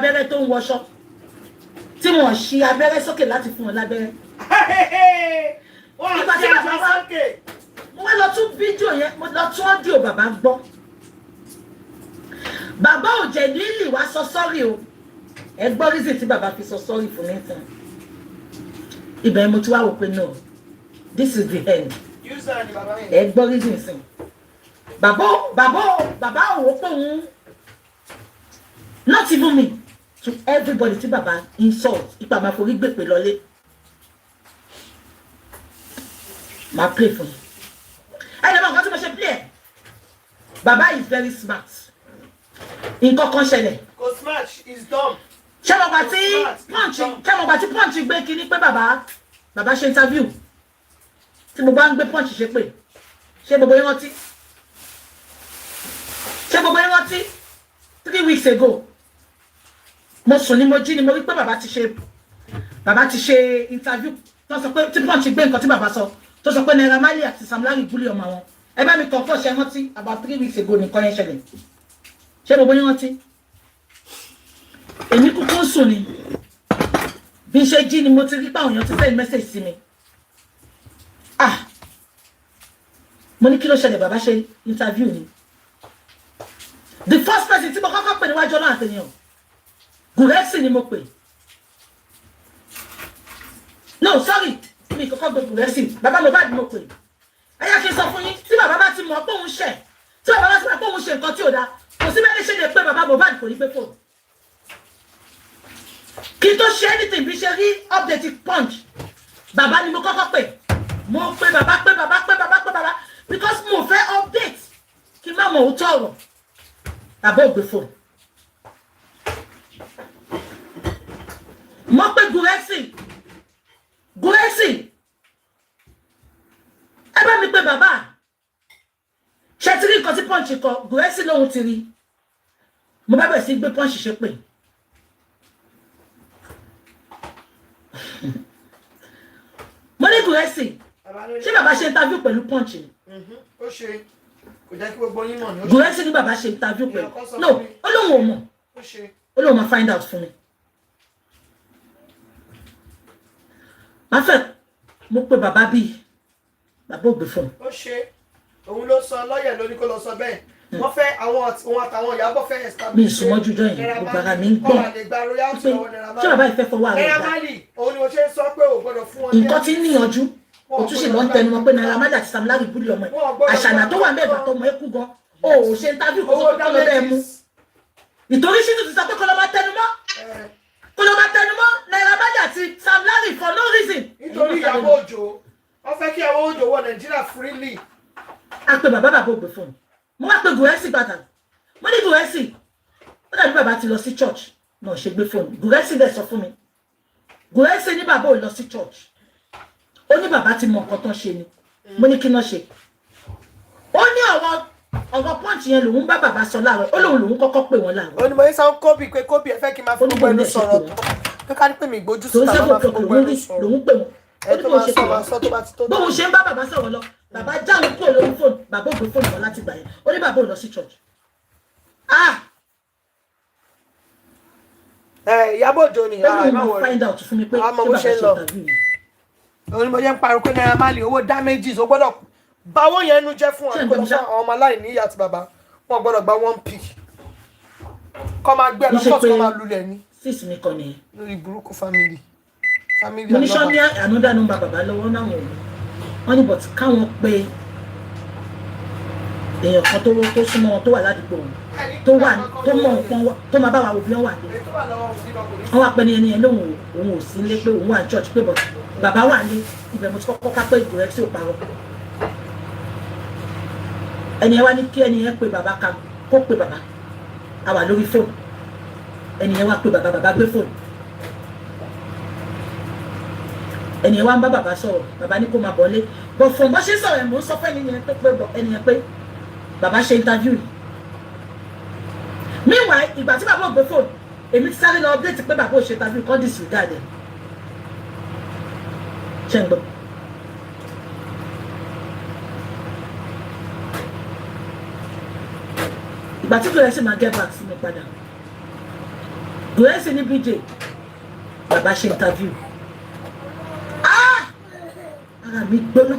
abẹ́rẹ́ tó ń wọṣọ tí wọ́n ṣí abẹ́rẹ́ sókè láti fún wọn lábẹ́rẹ́. Ìgbà tí bàbá wá mo wá lọ tún fídíò yẹn mo lọ tún ọ́díò bàbá gbọ́. Bàbá ò jẹ́ nílì wá sọ sọ́rí o. Ẹ gbọ́ reason tí bàbá fi sọ sọ́rí fún mi tán. Ibẹ̀ mo ti wá wò pé no, this is the end. Ẹ gbọ́ reason sí. Bàbá ò wò pé òun not even me to everybody tí bàbá insult ipa máa forí gbèpè lọlé. Máa play fún yín. Ẹ lè mọ nǹkan tí mo ṣe play ẹ̀. Bàbá is very smart. Nǹkan kan ṣẹlẹ̀. Go smart is dumb. Ṣé mo gbà tí punch gbé kíní pé bàbá ṣe interview. Tí mo bá ń gbé punch ṣe pé. Ṣé gbogbo yín rántí? 3 weeks ago. Mo sùn ni mo jí ni mo rí pé bàbá ti ṣe interview. Tó sọ pé tí punch gbé nǹkan tí bàbá sọ. Tó sọ pé Naira Marley àti Sam Larry bully ọmọ wọn. Ẹ bá mi confirm ṣe rántí about 3 weeks ago nìkan yẹn ṣẹlẹ̀. Ṣé gbogbo yín rántí? Èmi kúkú ń sùn ni. Bí n ṣe jí ni mo ti rí pé àwọn èèyàn ti send message sí mi. Mo ní kí ló ṣẹlẹ̀ bàbá ṣe interview ni. The first person tí mo kọ́kọ́ pè níwájú Ọlọ́run àtẹ̀yàn. Gùrẹ́sì ni mo pè. No, sorry. Mi kọ́kọ́ gbé Gùrẹ́sì. Bàbá Mohbad ni mo pè. Ẹ yá kí n sọ fún yín tí bàbá bá ti mọ̀ pé òun ṣẹ̀. Tí bàbá bá ti mọ̀ pé òun ṣe nǹkan tí ò dáa. Kò sí bẹ́ẹ̀ ni ṣe lè pé bàbá Mohbad kò ní pé fóònù. Kí n tó ṣe anything bí ṣe rí update punch. Bàbá ni mo kọ́kọ́ pè. Mo pè bàbá because mo fẹ́ update kí n má mọ̀ òótọ́ ọ̀rọ̀. Bàbá ò gbé fóònù. Mo pè Gùrẹ́sì. Ẹ bá mi pè bàbá. Ṣé ti rí nǹkan tí punch kọ? Gùrẹ́sì lòun ti rí. Mo bá bẹ̀rẹ̀ sí gbé punch ṣe pé. Mo ní Gùrẹ́sì. Ṣé bàbá ṣe interview pẹ̀lú punch ni? Ó ṣe. Kò jẹ́ kí gbogbo yín mọ̀ ní. Gùrẹ́sì ní bàbá ṣe interview pẹ̀lú. No, ó lóun ò mọ̀. Ó ṣe. Ó lóun máa find out fún mi. Má fẹ́ mo pe bàbá bí. Bàbá ò gbé fún mi. Ó ṣe. Òun ló sọ lọ́yẹ̀ lóní kó lọ sọ bẹ́ẹ̀. Wọ́n fẹ́ òun àtàwọn ìyàbọ̀ fẹ́ establish. Mi ìsúnmọ́jú jọ yẹn gbogbo ara mi ń gbọ́. Ṣé bàbá ìfẹ́ fọwọ́ àrẹ Naira gbà? Marley òun ni mo ṣe ń sọ pé ò gbọ́dọ̀ fún wọn. Nǹkan tí ń níyanjú. O tún ṣe lọ ń tẹnu mọ́ pé Naira Marley àti Sam Larry bully ọmọ ẹ̀. Àṣànà tó wà mẹ́gbàá tó mọ ẹkú gan. O ò ṣe interview kó sọ pé kọ́ lọ bẹ́ẹ̀ mú. Ìtorí ṣì tún ti sọ pé kọ́ lọ máa tẹnu mọ́. Naira Marley àti Sam Larry for no reason. Nítorí ìyàwó òjò wọ́n fẹ́ kí ìyàwó òjò wọ Nàìjíríà freely. A pe bàbá ògbé fún mi. Mo wá pe Gùrẹ́sì padà. Mo ní Gùrẹ́sì. Ó dàbí bàbá ti lọ sí church. Náà ṣe gbé fóònù. Gùrẹ́sì dẹ̀ sọ fún mi. Gùrẹ́sì ní bàbá ò lọ sí church. Ó ní bàbá ti mọ nǹkan tán ṣe ni. Mo ní kí náà ṣe. Ó ní ọ̀rọ̀ punch yẹn lòun bá bàbá sọ láàárọ̀. Ó lòun kọ́kọ́ pè wọ́n láàárọ̀. Ó ní mo ní sáwọn kóbì pé kóbì ẹ fẹ́ kí n máa fi gbogbo ẹnu sọ̀rọ̀. Pé ká ní pé mi ìgbójú sí tàbí máa fi gbogbo ẹnu sọ̀rọ̀. Lòun pè wọ́n. Ẹ tó máa sọ máa sọ tó bá ti tó. Bóun ṣe ń bá bàbá sọ̀rọ̀ lọ. Bàbá jáwé kúrò lórí fóònù. Bàbá ò gbé fóònù wọn láti gbà yẹn. Ó ní bàbá ò lọ sí church. Ìyábọ̀ Òjó ni find out fún mi pé ṣé bàbá ṣe interview. Òun ni mo jẹ́ ń pariwo pé Naira Marley owó damages ó gbọ́dọ̀ bá owó yẹn nu jẹ́ fún àwọn ọmọ aláìní ìyá àti bàbá wọn gbọ́dọ̀ gba 1p kọ́ máa gbé ẹnu kọ́ọ̀tù kọ́ máa lulẹ̀ ni. Sis mi kọ́ ni. Lórí burúkú family. Mo ní sọ ní another number bàbá lọ́wọ́ náà wọ́n ní but káwọn pé èèyàn kan tó súnmọ́ wọn tó wà ládùúgbò wọn tó mọ nǹkan tó máa bá wa òbí wọn wà ní. Wọ́n wá pẹ́ ní ẹni yẹn lóhùn òun ò sí nílé pé òun wà ní church pé but bàbá wà ní ibẹ̀ mo ti kọ́kọ́ ká pé Gùrẹ́sì ò parọ́. Ẹni yẹn wá ní kí ẹni yẹn pé bàbá kó pé bàbá a wà lórí fóònù. Ẹni yẹn wá pé bàbá gbé fóònù. Ẹni yẹn wá ń bá bàbá sọ̀rọ̀ bàbá ní kó máa bọ̀ lé but fún bó ṣe sọ̀rọ̀ ẹ̀ mò ń sọ fẹ́ ẹni yẹn pé bàbá ṣe interview. Meanwhile ìgbà tí bàbá ò gbé fóònù èmi ti sáré lọ update pé bàbá ò ṣe interview kọ́ disregard ẹ̀. Ṣé ń gbọ́? ìgbà tí Gùrẹ́sì máa get back sí mi padà Grace ní BJ bàbá ṣe interview ara mi gbóná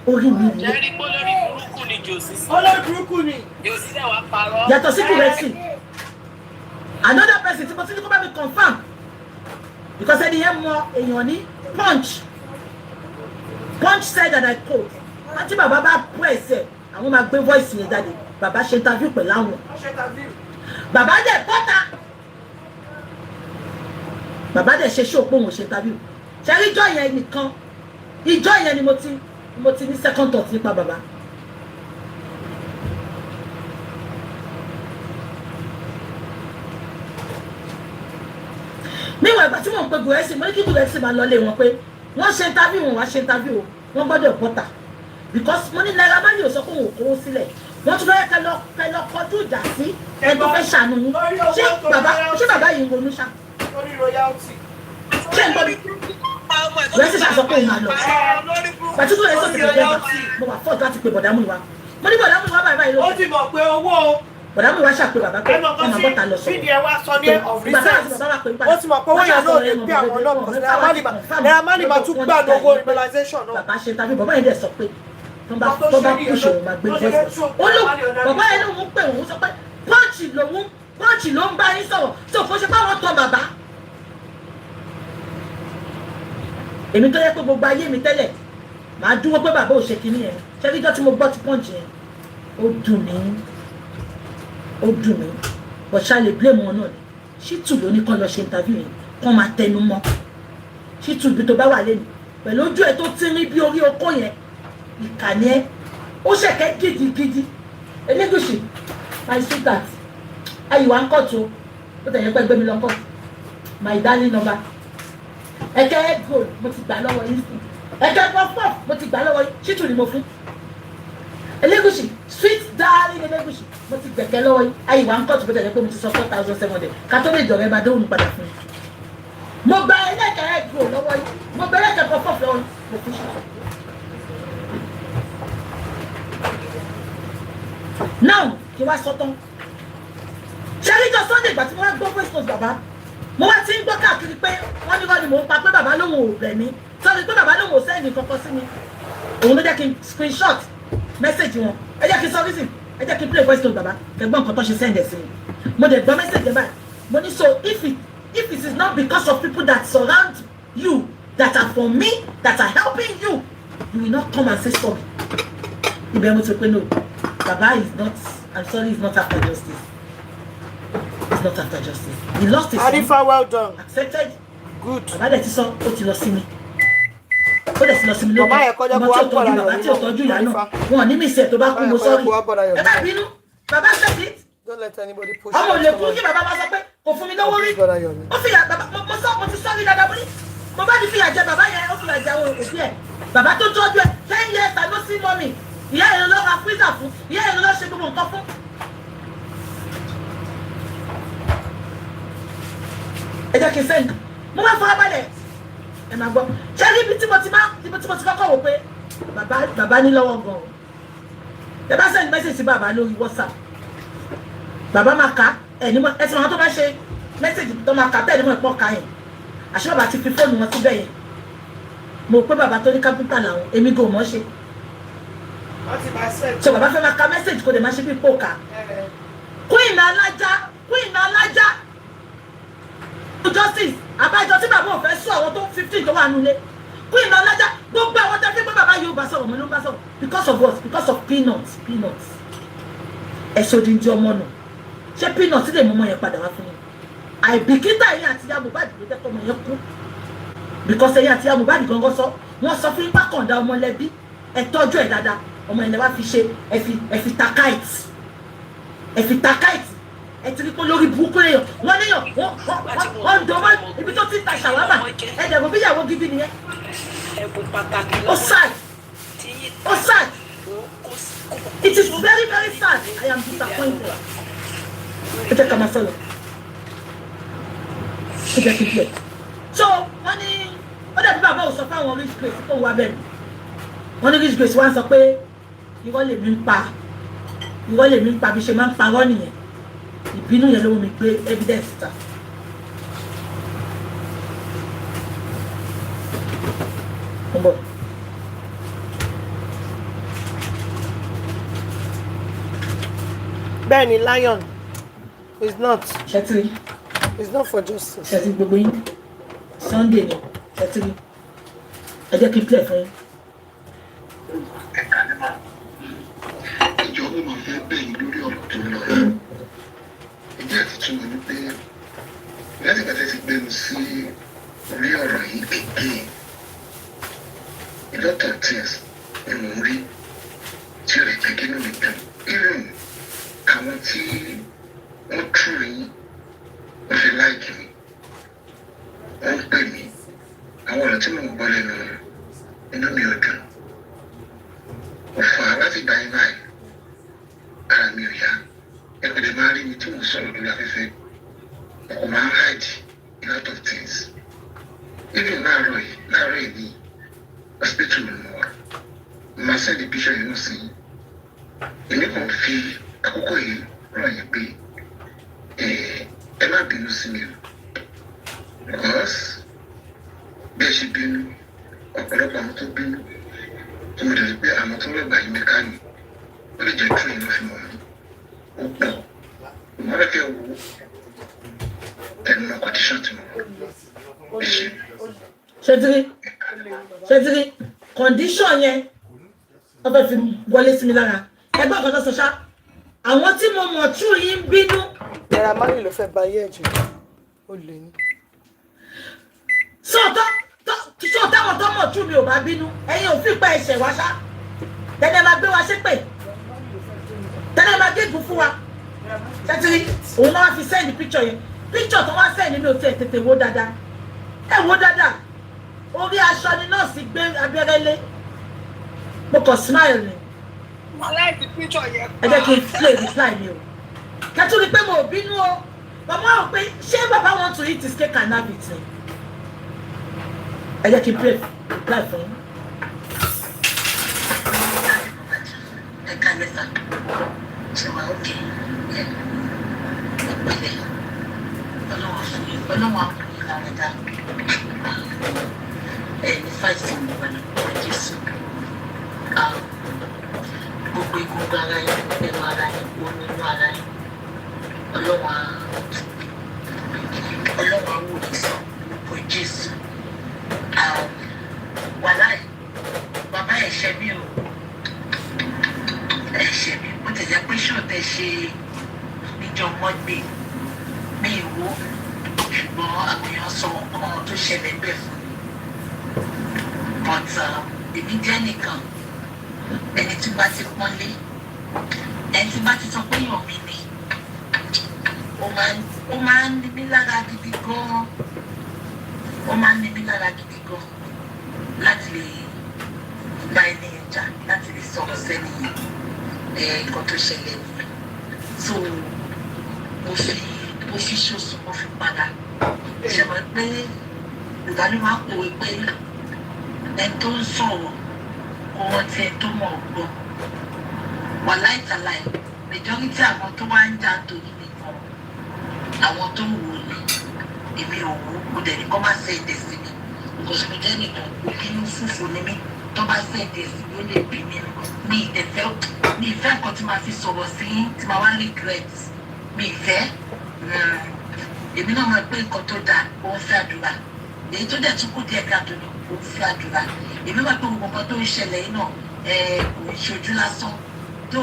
orí mi ni. Jerry kó lórí burúkú ni Josi. Olórí burúkú ni. Josi dẹ̀ wá parọ́. Yàtọ̀ sí Grace another person tí mo ti ní kó bá mi confirm because ẹni yẹn mọ èèyàn ní punch said that I quote àti bàbá bá press ẹ̀ àwọn máa gbé voice yẹn jáde bàbá ṣe interview pẹ̀lú àwọn bàbá dẹ̀ bọ́ta bàbá dẹ̀ ṣe ṣó pé òun ṣe interview ṣe rí ìjọ yẹn nìkan ìjọ yẹn ni mo ti ní second thought nípa bàbá. níwọ̀n ìgbà tí mò ń pe Gùrẹ́sì mo ní kí Gùrẹ́sì máa lọlé wọn pé wọ́n ṣe interview wọn wá ṣe interview wọn gbọ́dọ̀ bọ́ta because mo ní Naira Marley ò sọ pé òun kò sílẹ̀ wọ́n tún fẹ́ kẹ́ lọ kọjú ìjà sí ẹni tó fẹ́ ṣàánú yín ṣé bàbá yìí ń ronú ṣá. ṣé ń gbọ́ mi Gùrẹ́sì ṣàṣọ pé òun máa lọ pàtó Gùrẹ́sì sọ̀tì kẹ̀kẹ́ bá mo wà fọ́ọ̀tù láti pe bọ̀dámù wa mo ní bọ̀dámù wa báyìí ló. ó ti mọ̀ pé owó bọ̀dámù wa ṣàpè bàbá pé ọmọ bọ́ta lọ sọ̀rọ̀ fídíò wa sọ ní of recent ó ti mọ̀ pé owó yẹn náà lè gbé àwọn náà Naira Marley máa tún gbà lówó mobilization náà. bàbá ṣe tàbí bàbá yẹn dẹ̀ sọ pé tó bá kúṣe òun máa gbé voice ó lò bàbá yẹn lòun pè òun sọ pé pọ́ǹchì ló ń bá yín sọ̀rọ̀ tó kó ṣe báwọn tọ bàbá. èmi tó yẹ pé gbogbo ayé mi tẹ́lẹ̀ màá dúró pé bàbá ò ṣe kinní yẹn ṣẹ́ríjọ́ tí mo gbọ́ ti pọ́ǹchì yẹn ó dùn mí but ṣá lè blame wọn náà ni Ṣítù ló ní kán lọ ṣe interview yẹn kán máa tẹnu mọ́ Ṣítù ibi tó bá wà lẹ́nu pẹ̀lú ojú ẹ̀ tó ti rí bí orí okó yẹn ìkànnì ẹ̀ ó ṣẹ̀kẹ́ gidigidi Elégùṣì my sweetheart ayíwá ń kọ́tù ó tẹ̀yẹ pẹ́ gbé mi lọ kọ́tù my darling number ẹ̀kẹ́ head goal mo ti gbà lọ́wọ́ yín sí ẹ̀kẹ́ pọ́pọ́ mo ti gbà lọ́wọ́ yín Ṣítù ni mo fún Elégùṣì sweet darling Elégùṣì mo ti gbẹ̀kẹ́ lọ́wọ́ yín ayíwá ń kọ́tù bó tẹ̀yẹ pé mo ti sọ 4,700 kátó lè jọ̀rọ̀ ẹ bá dóhùn padà fún mi mo gba ẹlẹ́kẹ́ head goal lọ́wọ́ yín mo gba ẹlẹ́kẹ́ pọ́pọ́ lọ́wọ́ yín mo fi ṣe. now kí wá sọ tán ṣẹ́ríjọ Sunday ìgbà tí mo wá gbọ́ voice note bàbá mo wá ti ń gbọ́ káàkiri pé wọ́n ní wọ́n ni mò ń pa pé bàbá lòun ò rẹ̀ mí sọ́ni pé bàbá lòun ò sẹ́ẹ̀nì kankan sí mi òun ló jẹ́ kí n screenshot message wọn ẹ jẹ́ kí n sọ reason ẹ jẹ́ kí n play voice note bàbá kẹgbọ́n nǹkan tó ṣe send ẹ̀ sí mi mo dẹ̀ gbọ́ message báyìí mo ní so if it is not because of people that surround you that are for me that are helping you will not come and say sorry ibẹ̀ mo ti pé no bàbá is not I'm sorry he's not after justice. It's not after justice. He lost his Arifa, well done. Accepted. Good. Bàbá dẹ̀ ti sọ ó ti lọ sí mi. Ó dẹ̀ ti lọ sí mi lókè. Bàbá yẹn kọjá kó wá pọ̀ láyọ̀ bàbá tí ò tọ́jú ìyá náà. Wọn ò ní mi sẹ̀ tó bá kú mo sọ́rí. Ẹ bá bínú. Bàbá said it. Don't let anybody push. Ọmọ ò lè kú kí bàbá máa sọ pé kò fún mi lówó rí. Ó fi bàbá mo ti sọ́rí dáadáa bóyá. Mo bá ti fìyà jẹ bàbá yẹn ó fìyà jẹ àwọn òbí ẹ̀. Bàbá tó tọ́jú ẹ̀ 10 years I no see mommy. Ìyá ẹ̀ ló ra freezer fún. Ìyá ẹ̀ ló ṣe gbogbo nǹkan fún. ẹ jẹ́ kí n sẹ́yìn mo máa fọwọ́ balẹ̀ ẹ máa gbọ́ ṣé ní ibi tí mo ti kọ́kọ́ wò pé bàbá ní lọ́wọ́ gan-an ẹ bá sẹ́yìn mẹ́sẹ̀jì sí bàbá lórí WhatsApp bàbá máa ka ẹni mọ ẹsẹ̀ wọn tó bá ṣe mẹ́sẹ̀jì tó máa ka bẹ́ẹ̀ ni mo pọ̀ ka yẹn àṣẹ bàbá ti fi fóònù wọn síbẹ̀ yẹn mo pé bàbá tó ní kápítà làwọn èmi gò mọ́ ṣe ṣe bàbá fẹ́ máa ka mẹ́sẹ̀jì kó lè má ṣe bí pò ká queen alájá justice abájọ tí bàbá ò fẹ́ sún àwọn tó 15 tó wà nulẹ̀ queen alájà gbogbo àwọn tó fi pé bàbá yóò bá sọ̀rọ̀ mi ló ń bá sọ̀rọ̀ because of what because of peanuts ẹ̀sọ́ di ń di ọmọ nù ṣé peanuts lè mú ọmọ yẹn padà wá fún mi àìbìkítà yẹn àti ya Mohbad ló jẹ́ kọ́ ọmọ yẹn kú because ẹ̀yìn àti ya Mohbad gangan sọ wọ́n sọ fún ipá kàndá ọmọ lẹ́bí ẹ tọ́jú ẹ̀ dáadáa ọmọ yẹn lè wá fi ṣe ẹ fi ta kite ẹ ti rí pé lórí burúkú lèèyàn wọ́n léèyàn wọ́n ń dọ́wọ́ ibi tó ti ta ṣàwámà ẹ̀jẹ̀ kò bí ìyàwó gidi nìyẹn ó sad it is very very sad I am disappointed ẹ jẹ́ ká máa sọ̀rọ̀ ẹ jẹ́ kí n play so wọ́n ní ó dàbí bàbá ò sọ fáwọn rich grace tó wà bẹ́ẹ̀ wọ́n ní rich grace wá ń sọ pé irọ́ lèmi ń pa bí ṣe máa ń parọ́ nìyẹn ìbínú yẹn ló mú mi gbé evidence ta Benny Lion. It's not. Ṣẹ́tìrì. It's not for justice. Ṣẹ́tìrì gbogbo yín. Sunday ni. Ṣẹ́tìrì. Ẹ jẹ́ kí n play fún yín. Ìjọba máa fẹ́ bẹ̀yìn lórí ọ̀rọ̀ tó lọ yìí. Ìjẹ́ àti túmọ̀ ní pé láti bàtà ti gbẹnu sí orí ọ̀rọ̀ yìí kékeré. A lot of things ni mò ń rí tí ó lè jẹ́ kí inú mi dùn. Even àwọn tí wọ́n tú yín wọ́n fi láìkì mi. Wọ́n ń pè mí. Àwọn ọ̀rọ̀ tí mò ń gbọ́ lẹ́nu inú mi ò dùn. Ọ̀fọ̀ láti gbà yín báyìí. Ara mi ò yá. Ẹgbẹ̀dẹ̀ máa rí mi tí mò ń sọ̀rọ̀ lórí afẹ́fẹ́. Ọkọ̀ máa ń hide a lot of things. Even láàárọ̀ yìí ní hospital ni mo wà. Màá send the picture yìí sí. Èmi kàn fi àkókò yìí rọ̀ yín pé ẹ má bínú sí mi o. Because bí ẹ ṣe bínú, ọ̀pọ̀lọpọ̀ àwọn tó bínú tó mo dẹ̀ rí pé àwọn tó lọ́gbà yín mẹ́ká ni ó lè jẹ́ true ló fi mọ̀ mí. Ó pọ̀. Wọ́n fẹ́ kẹ́ wo ẹnu condition tí mo wọ̀. Ẹ ṣe. Ṣẹ́tìrì. Condition yẹn wọ́n fẹ́ fi wọlé sí mi lára. Ẹgbẹ́ ọ̀kan tó sọ ṣá. Àwọn tí mo mọ̀ true yín bínú. Naira Marley ló fẹ́ ba ayé ẹ̀jẹ̀. Ó lè ní. Ṣé táwọn tó mọ̀ true mi ò bá bínú? Ẹ̀yin ò fi pa ẹ̀ṣẹ̀ wá ṣá. Tẹ́lẹ̀ máa gbé wa ṣépè. Tẹ́lẹ̀ máa gégùn fún wa. Ṣẹ́tìrì. Òun náà wá fi send picture yẹn. Picture tó wá send nínú òtí ẹ̀ tètè wo dáadáa. Ẹ wo dáadáa. Orí aṣọ ni nọ́ọ̀sì gbé abẹ́rẹ́ lé. Mo kàn smile ni. Mo like the picture yẹn. Ẹ jẹ́ kí n play reply mi o. Kẹ́tù rí pé mo ò bínú o. Màmá rò pé ṣé bàbá want to eat his cake and have it ni? Ẹ jẹ́ kí n play reply fún yín. Ẹ kálẹ̀ sá. Ṣé wàá òkè? Ìpínlẹ̀ ọlọ́wọ́ fún mi. Ọlọ́wọ́ á kún yín lára dá. Ní fáìsì mi pẹ̀lú Jésù. Gbogbo egungun ara yín, ẹnu ara yín, omi inú ara yín. Ọlọ́wọ́ á wò ní sọ orúkọ Jésù. Wàláì, bàbá ẹ̀ṣẹ̀ mi o. Ẹ̀ṣẹ̀ mi, ó tẹ̀jẹ́ pé ṣọ́ọ̀tẹ̀ ṣe níjọ́ mọ́gbé mi ìwó. Ṣùgbọ́n àwọn èèyàn sọ ọmọ tó ṣẹlẹ̀ bẹ́ẹ̀ fún mi. But èmi jẹ́ nìkan ẹni tí bá ti pọ́nlé ẹni tí bá ti sọ pé èèyàn mi ni ó máa ń ní mí lára gidi gan-an. Ó máa ń ní mí lára gidi gan-an láti lè bá ẹni yẹn jà, láti lè sọ̀rọ̀ sẹ́ni yẹn nǹkan tó ṣẹlẹ̀ nìyẹn. So mo fi ṣoṣù mo fi padà. Ṣé mo pé ìdánimọ̀ máa ń pòwe pé ẹni tó ń sọ̀rọ̀ kó wọ́n ti ẹni tó mọ̀ gbọ́. Wàláì tàláì majority àwọn tó wá ń jà torí nìkan àwọn tó ń wò ní èmi ò wò ó dẹ̀ ní kó má ṣe èdè sí mi because mo jẹ́ nìkan òkínú fùfù ní mi tó bá ṣe èdè sí mi ó lè bí mi mi ìfẹ́ nǹkan tí màá fi sọ̀rọ̀ sí tí màá wá regret mi ìfẹ́ èmi náà mọ̀ pé nǹkan tó dáa ó ń fẹ́ àdúrà èyí tó dẹ̀ tún kù díẹ̀ káàtó ni ó ń fẹ́ àdúrà èmi mọ̀ pé gbogbo nǹkan tó ń ṣẹlẹ̀ yìí náà kò ń ṣojú lásán tó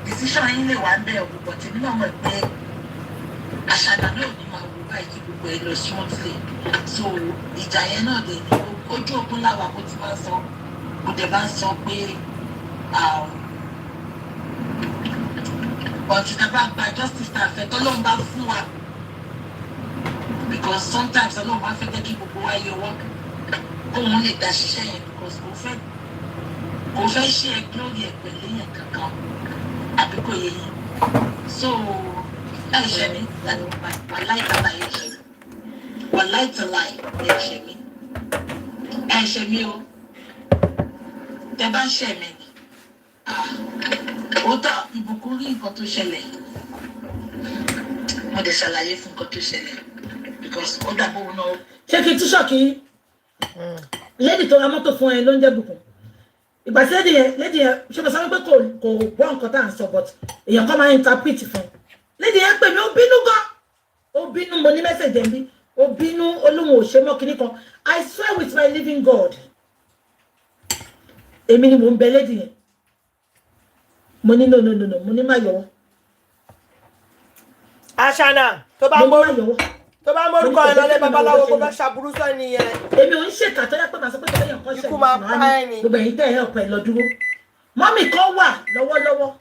decision yín lè wá ń bẹ̀ ọ̀gbọ̀n tèmi náà mọ̀ pé àṣàdá náà ní máa wò báyìí kí gbogbo ẹ lọ smoothly so ìjà yẹn náà dé ní ojú ogun láwa bó ti máa ń sọ bó dẹ̀ bá ń sọ pé ọ̀tí tá a bá gba justice tá a fẹ́ tọ́lọ́run bá fún wa because sometimes ọlọ́run máa fẹ́ jẹ́ kí gbogbo wa yọ wọ́n kóun lè dá ṣiṣẹ́ yẹn because kò fẹ́ ṣe ẹ glory ẹ pẹ̀lú yẹn kankan àbí kò yẹ yẹn so ẹ̀ṣẹ̀ mi wàláìtàláì ẹ̀ṣẹ̀ mi wàláìtàláì ẹ̀ṣẹ̀ mi ẹ̀ṣẹ̀ mi o tẹ bá ṣẹ̀ mi ó tọ́ ìbùkún rí nǹkan tó ṣẹlẹ̀ mo dẹ̀ ṣàlàyé fún nǹkan tó ṣẹlẹ̀ because ó dàbò wọn náà. ṣé kí n tún ṣọ́ọ̀kì lady tó ra mọ́tò fún ẹ ló ń jẹ́ bùkún ìgbà tí lady yẹn ṣe mo sọ pé kò gbọ́ nǹkan tá à ń sọ but èèyàn kan máa interpret fún lady yẹn pè mí ó bínú gan ó bínú mo ní message ẹ̀ ń bí ó bínú olóhùn ò ṣe mọ́ kinní kan I swear with my living God èmi ni mò ń bẹ lady yẹn mo ní no mo ní má yọwọ́. Ashana tó bá mórúkọ ẹ lọlé babaláwo kó bá ṣàbúrú sẹ́ni yẹn. èmi ò ń ṣèkà tó yẹ pé màá sọ pé tó yẹ nǹkan ṣe ikú máa pa ẹ́ ni. gbogbo ẹ̀yin tẹ́ ẹ̀ ọ̀pẹ lọ dúró mọ́mì kan wà lọ́wọ́lọ́wọ́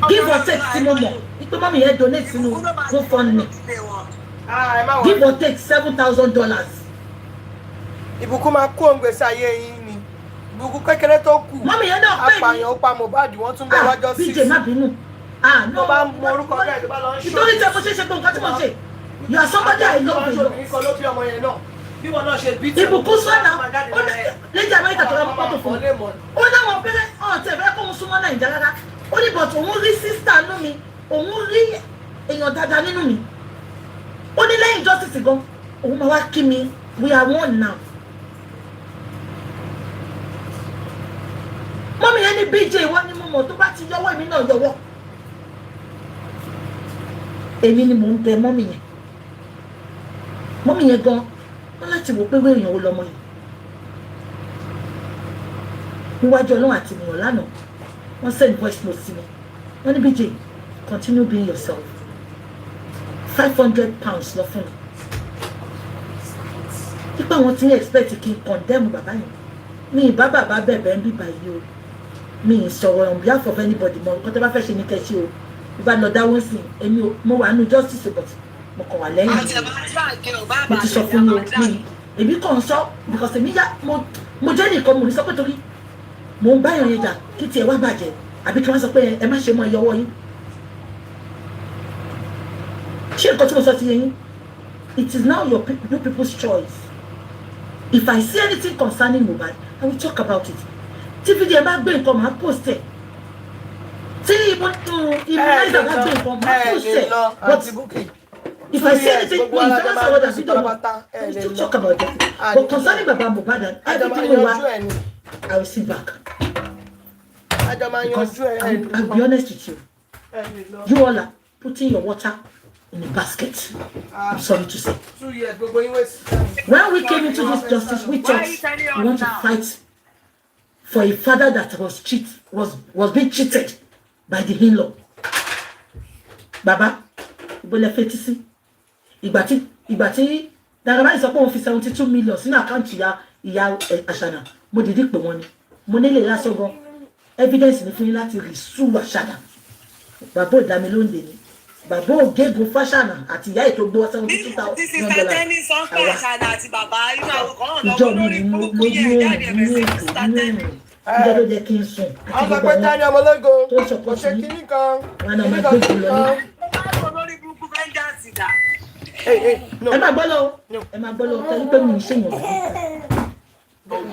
give or take tí mo mọ̀ wípé mọ́mì yẹn donate sínú GoFundMe give or take $7,000. ìbùkún máa kó òǹgbèsè ayé yín ni ìbùkún kékeré tó kù mọ́mì yẹn náà pè mí apààyàn ó pa Mohbad wọ́n tún bẹ lọ́jọ́ sí bíjè má bínú tó bá mọ orúkọ bẹ́ẹ̀ tó bá lọ ń ṣe nítorí tẹ́ mo ṣe pé nǹkan tí mo ṣe you are somebody I love you. ìbùkún sọ́nà ó ní lẹ́jẹ̀ Amẹ́ríkà tó lọ́mọ pọ́tò fún ó láwọn pẹ́rẹ́ ọ̀tẹ̀ fẹ́ kó mo súnmọ́ Nàìjíríà rárá ó ní bọ̀tù òun rí sísítà nínú mi òun rí èèyàn dáadáa nínú mi ó ní lẹ́yìn justice gan òun máa wá kí mi we are one now. mọ́mí yẹn ní BJ wọ́n ní mo mọ̀ tó bá ti yọwọ́ èmi náà yọwọ́ èmi ni mò ń bẹ mọ́mí yẹn gan wọ́n láti wò pé wéèyàn ó lọ́mọ yìí níwájú Ọlọ́run àti ènìyàn lánàá wọ́n send voice note sí mi wọ́n ní BJ continue being yourself £500 lọ fún mi nípa àwọn tí ń expect kí n condemn bàbá yẹn mi ì bá bàbá bẹ̀bẹ̀ ń bíbá yìí o mi ì sọ̀rọ̀ on behalf of anybody mọ nǹkan tó bá fẹ́ ṣe ní kẹ́sí o ìbá lọ dáwọ́ sí èmi mo wà nínú justice but mo kàn wà lẹ́yìn mo ti sọ fún mi o mi èmi kàn ń sọ because èmi yá mo jẹ́ nìkan mo ní sọ pé torí mo ń bá ìrìn ìjà kí tiẹ̀ wá bàjẹ́ àbí kí wọ́n sọ pé ẹ má ṣe mọ ìyọwọ́ yín ṣé nǹkan tí mo sọ ti yẹ yín it is now you people's choice if I see anything concerning Mohbad I will talk about it tí fídíò ẹ bá gbé nǹkan máa post ẹ tí ìmúnáìsà bá gbé nǹkan máa post ẹ but if I see anything please don't say what I see don't I will still talk about it but concerning Baba Mohbad and everything we want I will sit back because I will be honest with you you all are putting your water in a basket. I'm sorry to say. 2 years, when we came into this justice, we thought we want to fight for a father that was being cheated by the in-law. Baba, ìbọ̀lẹ̀ fetí sí. Ìgbà tí Dàgbà sọ pé òun fi 72 million sínú àkáǹtì ìyá Àṣànà, mo dìdí pé wọ́n ni. Mo nílé lásán gan. Evidence ni fún yín láti rí sùúrù Àṣànà. Bàbá ò dá mi lóúnjẹ ni. Bàbá ò gégùn fáṣànà àti ìyá ètò gbọ́ $72,000. Ìjọ mi ni mo lójú ìjọ ló jẹ́ kí n sùn. Àwọn sọ pé Tani ọmọlógo tó sọ kò ṣe kíní kan. Wọn náà máa gbégùn lọ ní. Ẹ máa gbọ́ lọ tẹ́lí pé mi ì ṣèyàn. Ọmọ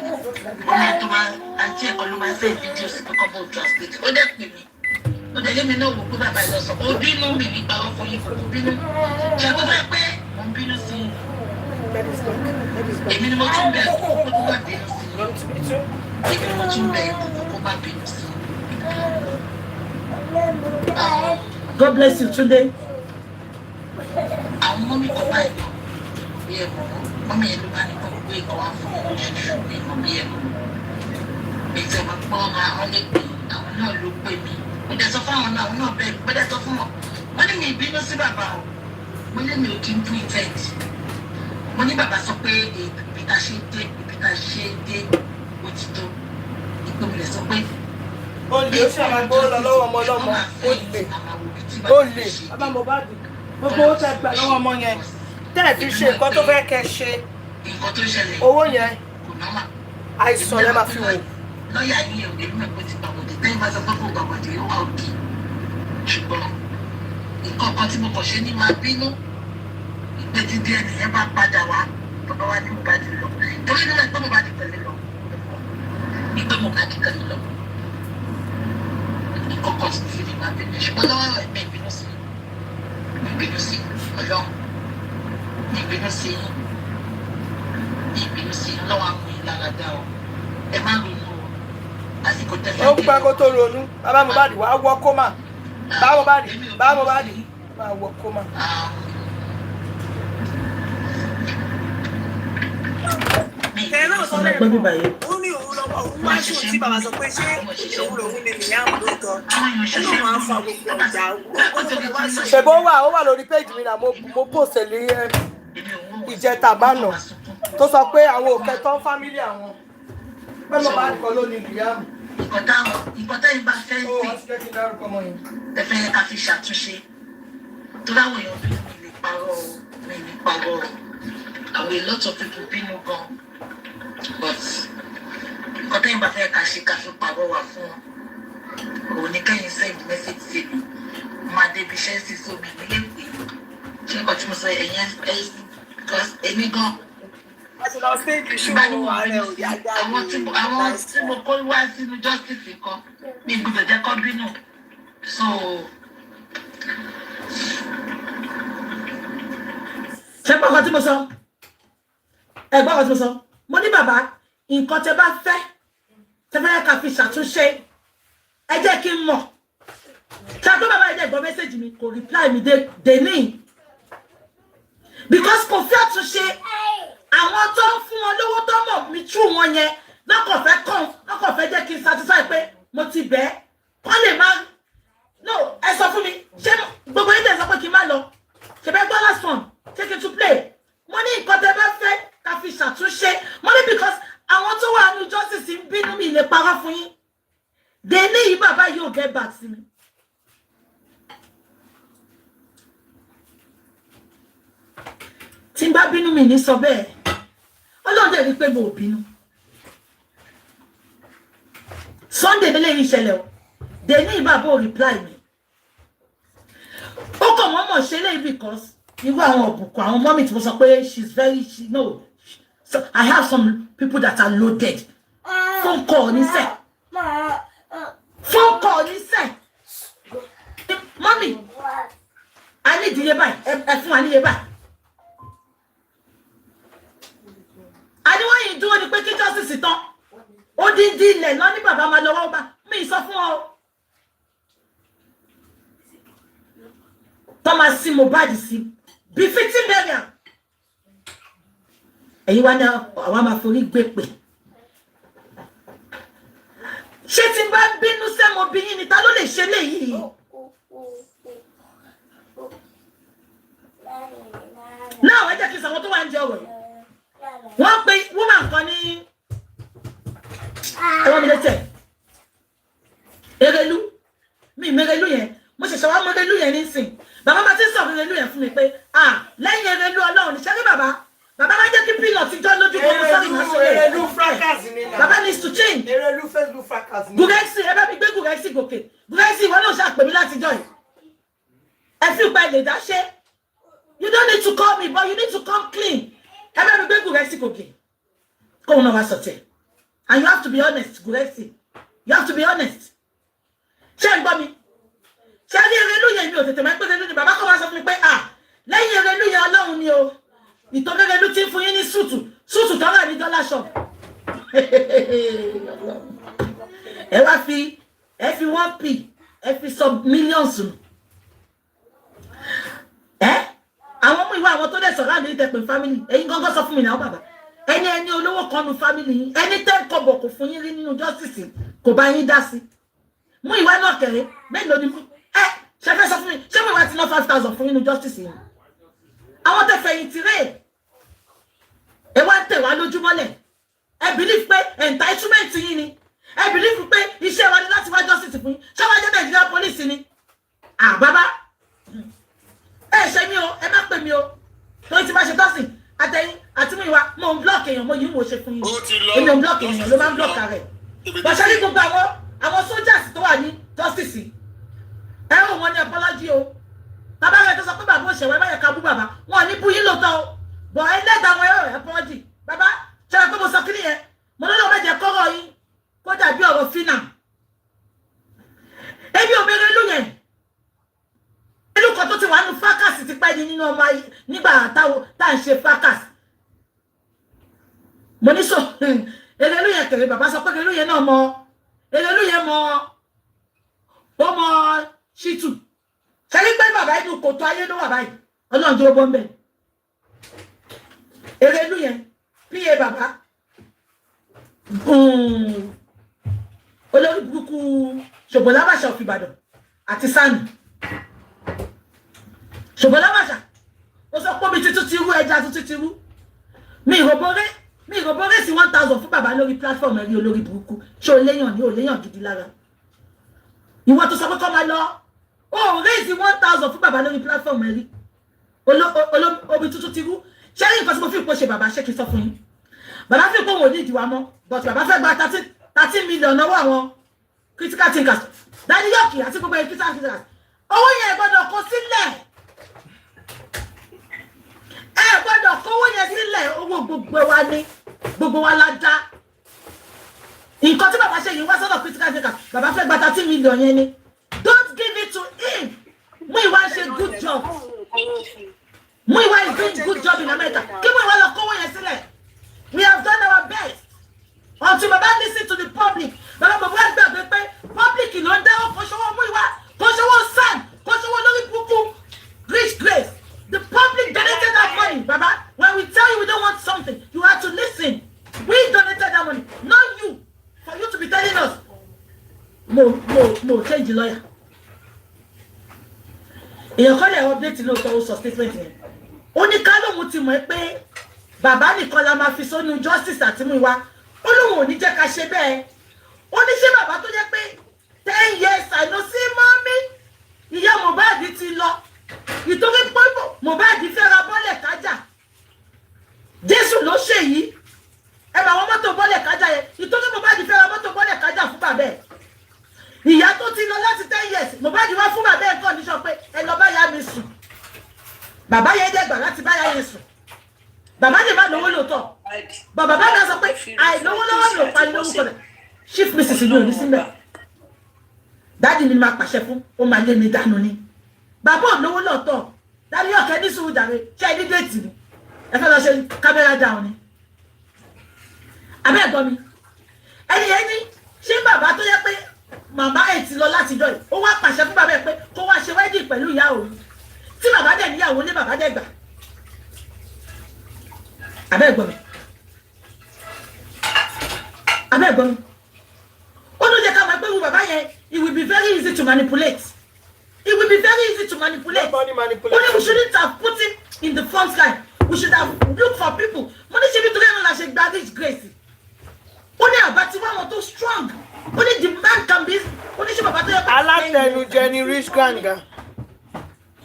tó máa àti ẹ̀kọ́ ló máa ń fẹ́ fídíò sí kọ́kọ́ bó translate. Ó dẹ̀ pè mí. Ó dẹ̀ lémi náà wò pé bàbá ìlọ sọ. Ó bínú mi nípa ọkọ̀ yìí kò bínú. Ṣé kó fẹ́ pé mo ń bínú sí i? Èmi ni mo tún bẹ̀ kó kó má bínú sí i. Èmi ni mo tún bẹ̀ kó má bínú sí i. God bless you today. Àwọn mọ́mí kan báyìí lọ bí ẹ̀ mọ́ mọ́mí ẹ̀ ló bá ní kó gbé ìkọ̀ wá fún mi lóṣooṣù ní ìmọ̀ bí ẹ̀ mọ́. Ètò ìmọ̀ pọ́ ọmọ àwọn lè pè àwọn náà ló pè mí. Mo dẹ̀ sọ fún àwọn náà bẹ́ẹ̀ mo dẹ̀ sọ fún wọn. Wọ́n ní mi ìbínú sí bàbá o. Mo ní mi ò kí n tún ìtẹ́ẹ̀tì. Mo ní bàbá sọ pé ibi tá a ṣe dé òtítọ́. Ìpè mi lè sọ pé. Ó lè ó ṣàmàgbó lọ lọ́wọ́ ọmọ ọlọ́mọ ó lè bàbá Mohbad gbogbo ó tẹ gbà lọ́wọ́ ọmọ yẹn tẹ́ ẹ̀ fi ṣe nǹkan tó fẹ́ kẹ́ ṣe owó yẹn àìsàn lẹ́ máa fi wò. Lọ́ọ̀yà yìí ò lè mọ̀ pé ti gbàgbọ́dé tẹ́yìn bá sọ pé kò gbàgbọ́dé ó wà òkè ṣùgbọ́n nǹkan kan tí mo kàn ṣe ní máa bínú ìgbé dídí ẹnìyẹn bá padà wá bàbá wa ní Mohbad lọ torí nínú ẹgbẹ́ Mohbad tẹ̀lé lọ ìgbé Mohbad tẹ̀lé lọ nǹkan kan tí mo fi ní máa bínú ṣùgbọ́n lọ́wọ́ ẹ̀mí ìbínú sí ọlọ́run ìbínú sí lọ́wọ́ àwọn ìlànà dá o ẹ má ronú àsìkò tẹ́fẹ́. Ó gbá kó tó ronú. Bàbá Mohbad wá wọ́ kómà. Bàbá Mohbad máa wọ́ kómà. Tẹ̀lé ọ̀sán lẹ́ẹ̀kan. Ó ní òun lọ́wọ́ òun wá ṣùn tí bàbá sọ pé ṣé òun lòun ni Liam lóòótọ́. Ó náà máa ń fa gbogbo ọjà. Ṣèbó ó wà lórí péjì mi náà mo post ní ìjẹta bánà tó sọ pé àwọn òkè tán fámílì àwọn. Pé Mohbad kọ́ ló ní Liam. Ìkọ́tà yìí bá fẹ́ sí ẹ̀fẹ́ yẹn ká fi ṣàtúnṣe tó láwọn èèyàn bí mi lè parọ́ àwọn a lot of people bínú gan but ìkọ́tà yìí bá fẹ́ ká ṣe ká fi parọ́ wà fún wọn òun ní kẹ́yìn send message sí mi máa débi iṣẹ́ sí sómi nílé pé ṣé nǹkan tí mo sọ ẹ̀yìn ẹ̀mí gan. Àwọn tí mo kó wá sínú justice kan mi gbọ́dọ̀ jẹ́ kó bínú so. ṣé pọ́kàn tí mo sọ ẹ̀gbọ́n kan tí mo sọ mo ní bàbá nǹkan tẹ́ bá fẹ́ ká fi ṣàtúnṣe ẹ jẹ́ kí n mọ̀ ṣàtúnṣe bàbá ẹ jẹ́ gbọ́ mẹ́sẹ̀jì mi kò reply mi dé ní because kò fẹ́ àtúnṣe. Àwọn tó ń fún wọn lówó tó mọ̀ mi tú wọn yẹn lọ́kọ̀ fẹ́ jẹ́ kí n satisfy pé mo ti bẹ́ẹ̀ wọ́n lè máa no ẹ sọ fún mi ṣé gbogbo yín tẹ̀ sọ pé kí n má lọ ṣe bẹ́ẹ̀ gbọ́ last one ṣé kí n tún play mo ní nǹkan tẹ́ bá fẹ́ ká fi ṣàtúnṣe mo ní because àwọn tó wà ní justice ń bínú mi lè parọ́ fún yín dé ní yìí bàbá yóò get back sí mi. Tí n bá bínú mi ní sọ bẹ́ẹ̀ Ọlọ́run dẹ̀ rí pé mo bínú Sunday lélẹ́yìn ìṣẹ̀lẹ̀ o dé ní ìbàbọ̀ reply mi ó kàn mọ́mọ́ ṣe léyìí because irú àwọn ọ̀bùkún àwọn mọ́mì tí mo sọ pé so I have some people that are loaded phone call níṣẹ́ mọ́mì a ní ìdílé báyìí ẹ fún wa níye báyìí. Àníwọ̀n yìí dúró ni pé kí justice tán ó dín ilẹ̀ lọ ní bàbá máa lọ́wọ́ bá mi sọ fún ọ. Thomas sí Mohbad sí bí 15 million. Ẹ̀yin wá ní àwọn máa forí gbé pè. Ṣé tí n bá bínú sẹ́mo bí yín ni ta ló lè ṣe léyìí? Náà ẹ jẹ́ kí n sọ àwọn tó wà ń jẹ ọ̀rọ̀ yìí. Wọ́n pe woman kan ní ẹwọ́n mi lẹ́tẹ̀ Erelu mi Erelu yẹn mo ṣẹ̀ṣẹ̀ wá mọ Erelu yẹn nísìn bàbá máa ti sọ Erelu yẹn fún mi pé lẹ́yìn Erelu Ọlọ́run ní sẹ́rí bàbá máa jẹ́ kí pilot jọ lójú gbogbo sọ́ọ̀rì máa ṣe Erelu fracas ni na bàbá needs to change Erelu Facebook fracas ni Gurexi ẹ bá mi gbé Gurexi gòkè Gurexi ìwọ náà ṣàpè mí láti jọ yìí ẹ fi pa ilé dá ṣe you don't need to call me but you need to come clean. Ẹ bá mi gbé Gurexi gòkè kó wọn náà wá sọtẹ and you have to be honest Gurexi you have to be honest ṣé ń gbọ́ mi ṣé ní Erelu yẹn mi ò tètè máa ń pè Erelu ni bàbá kan wá sọ fún mi pé lẹ́yìn Erelu yẹn Ọlọ́run ni o ìtọ́jú Erelu ti ń fún yín ní súùtù tọ́lá ní dollar shop ẹ wá fi 1p ẹ fi sọ millions nù àwọn ọmọ ìwà àwọn tó lè sọ̀rọ̀ àdéhìí tẹ̀pẹ̀ family ẹ̀yin gángan sọ fún mi náà bàbá ẹni olówó kan nu family yín ẹni tẹ́ kọ̀bọ̀ kò fún yín rí nínú justice kò bá yín dá sí mú ìwà náà kẹ̀rẹ́ mélòó ni ṣe fẹ́ sọ fún mi ṣé mo ìwà ti ná 5,000 fún yín nínú justice yìí àwọn tẹ fẹ̀yìntì rẹ̀ ẹ wá tẹ̀ wá lójúmọ́lẹ̀ ẹ believe pé entitlement yín ni ẹ believe pé iṣẹ́ wa ni láti wá justice fún yín ṣé wá jẹ́ Nigeria police ni bàbá ẹ ṣe mi o ẹ má pè mí o tó ti bá ṣe tọ́sìn àtẹ̀yìn àti mú ìwà mo ń block èèyàn mo yìí mo ṣe fún yín èmi ò ń block èèyàn ló máa ń block rẹ̀ bọ̀ṣẹ́ ní gbogbo àwọn soldiers tó wà ní justice ẹ ò wọ́n ní apology o bàbá rẹ̀ tó sọ pé bàbá òṣèwọ́ ẹ má yẹ ká bú bàbá wọn ò ní bú yín lóòótọ́ o bọ̀ ẹlẹ́dàá wọn ẹ apology bàbá ṣe é pé mo sọ kí nìyẹn mo lọ́dọ̀ méje kọ́rọ̀ yín kó dàbí ọ̀rọ̀ fínà ebi ò mẹ́rẹ́ lù yẹn ìlú kan tó ti wà nínú fracas ti pẹ́ ní nínú ọmọ nígbà tá à ń ṣe fracas mo ní sọ Erelu yẹn kẹ̀rẹ́ bàbá sọ pé erelu yẹn náà mọ erelu yẹn mọ ó mọ ṣìtù ṣẹ́rí pé bàbá inú kòtò ayé ló wà báyìí ọlọ́run tó bọ́ ń bẹ̀ erelu yẹn pa bàbá olórí burúkú ṣògbọ́nlábàṣà of Ìbàdàn àti sani ṣògbọ́nlábàṣà ó sọ pé mi tuntun ti rú ẹja tuntun ti rú mi ìrọ̀bọ̀rẹ́ sí 1000 fún bàbá lórí platform ẹ̀rí olórí burúkú ṣé o léyàn ní o léyàn gidi lára ìwọ tó sọ pé kọ́ máa lọ ó raise 1000 fún bàbá lórí platform ẹ̀rí omi tuntun ti rú ṣé ní nǹkan tí mo fi ìpò ṣe bàbá ṣé kí n sọ fún yín bàbá fi ìpò wọn ò ní ìdíwà mọ́ but bàbá fẹ́ gba 13 million lọ́wọ́ àwọn critical thinkers Daddy Yorkie àti gbogbo ẹ̀rí critical thinkers owó yẹn gbọ́dọ̀ kó sílẹ̀ ẹ gbọ́dọ̀ kówó yẹn sílẹ̀ owó gbogbo wa la dá nǹkan tí bàbá ṣe yìí wá sọ́dọ̀ critical thinkers bàbá fẹ́ gba 13 million yẹn ni don't give it to him Muyiwa ṣe good job Muyiwa is doing good job in America kí Muyiwa lọ kówó yẹn sílẹ̀ we have done our best until bàbá listen to the public bàbá bàbá gbàgbé pé public ló ń dáwọ́ kó ṣọwọ́ Muyiwa kó ṣọwọ́ san kó ṣọwọ́ lórí burúkú rich grace the public donated that money baba when we tell you we don't want something you have to listen we donated that money not you for you to be telling us mo change the lawyer èèyàn kọ́ lè update lóòótọ́ ó sọ statement yẹn ó ní ká lóun ti mọ̀ pé bàbá nìkan la máa fi sónú justice àti Muyiwa ó lóun ò ní jẹ́ ká ṣe bẹ́ẹ̀ ó ní ṣé bàbá tó jẹ́ pé 10 years I no see mommy ìyá Mohbad ti lọ ìtorí pé Mohbad fẹ́ ra bọ́lẹ̀ kájà Jésù ló ṣe yìí ẹ bá wọn mọ́tò bọ́lẹ̀ kájà yẹn ìtorí Mohbad fẹ́ ra mọ́tò bọ́lẹ̀ kájà fún bàbá ẹ̀ ìyá tó ti lọ láti 10 years Mohbad wá fún bàbá ẹ̀ condition pé ẹ lọ bá yá mi sùn bàbá yẹn dẹ̀gbà láti bá yá yẹn sùn bàbá lè má lówó lóòótọ́ bàbá bá sọ pé àìlówó lọ́wọ́ mi ò parí lórúkọ rẹ̀ chief mrs ìlú òní sílẹ̀ dáàdì mi máa pàṣẹ fún ó máa lé mi dànù ni bàbá ò lówó lóòótọ́ Daddy Yorkie ní sùúrù dàre ṣe ẹni déètì ni ẹ fẹ́ lọ ṣe kámẹ́rà dáhùn ni abẹ́ ẹ̀gbọ́n mi ẹni yẹn ní ṣé bàbá tó yẹ pé màmá ẹ̀ ti lọ láti jọ yìí ó wá pàṣẹ fún bàbá ẹ̀ pé kó wá ṣe wedding pẹ̀lú ìyá òun tí bàbá dẹ̀ níyàwó ní bàbá dẹ̀ gbà abẹ́ ẹ̀gbọ́n mi abẹ́ ẹ̀gbọ́n mi ó ló jẹ́ ká máa gbẹ́rù bàbá yẹn it will be very easy to manipulate. It will be very easy to manipulate. Only we shouldn't have put him in the front line. We should have looked for people. Money should be together like she baggage grace. Only about one too strong. Only the man can be. Only she about to. I like the Jenny Rich Ganga.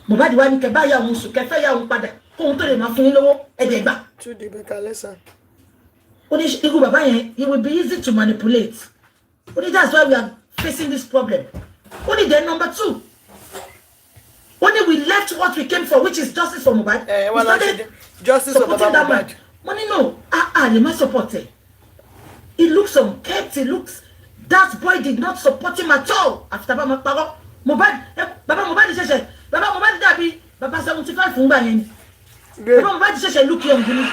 Mohbad wa ni ke ba ya òun sùn ke fe ya òun padà. Ko òun tó lè máa fún yín lówó e de gbà. To the better lesson. Only igu baba yẹn, it will be easy to manipulate. Only that's why we are facing this problem. Only then number 2. Only we left what we came for, which is justice for Mohbad. We started justice for Mohbad. Money no, you must support it. He looks unkept. He looks. That boy did not support him at all. After Mohbad, Baba Mohbad ṣẹ̀ṣẹ̀, Baba Mohbad dàbí Baba 75 fún gbà yẹn. Baba Mohbad ṣẹ̀ṣẹ̀ look young ni.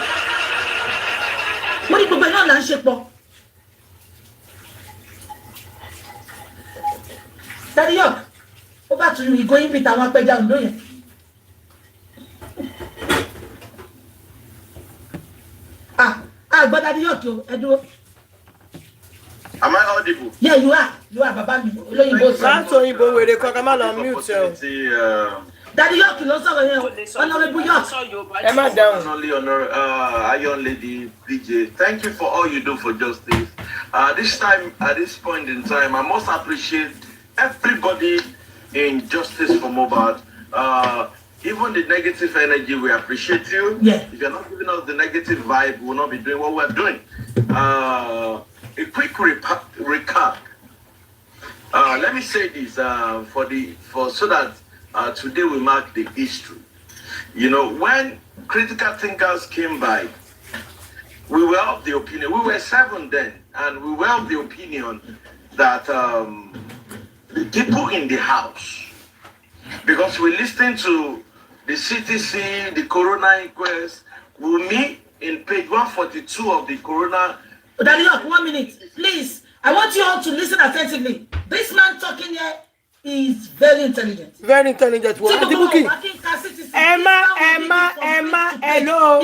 Money gbogbo náà là ń ṣe pọ̀. Daddy Yorkie. Over to you, going with our pẹja ndo yẹn. But Daddy Yorkie, ẹ dúró. Am I audible? Yeah, you are. You are, Baba mi. Olóyìnbó sọ. Láti òyìnbó wèrè kankan má lọ mute ẹ o. Daddy Yorkie ló sọ̀rọ̀ yẹn. Honorable Yorkie. Ẹ má dáhùn. Only Iron Lady DJ. Thank you for all you do for justice. This time, at this point in time, I must appreciate everybody in justice for Mohbad. Even the negative energy, we appreciate you. Yeah. If you're not giving us the negative vibe, we'll not be doing what we're doing. A quick recap. Let me say this so that today we mark the history. You know, when critical thinkers came by, we were of the opinion. We were 7 then, and we were of the opinion that the people in the house, because we listened to the CTC, the Corona inquest, Wumi in page 142 of the Corona Daniel, 1 minute, please. I want you all to listen attentively. This man talking here is very intelligent. Very intelligent. Emma, hello.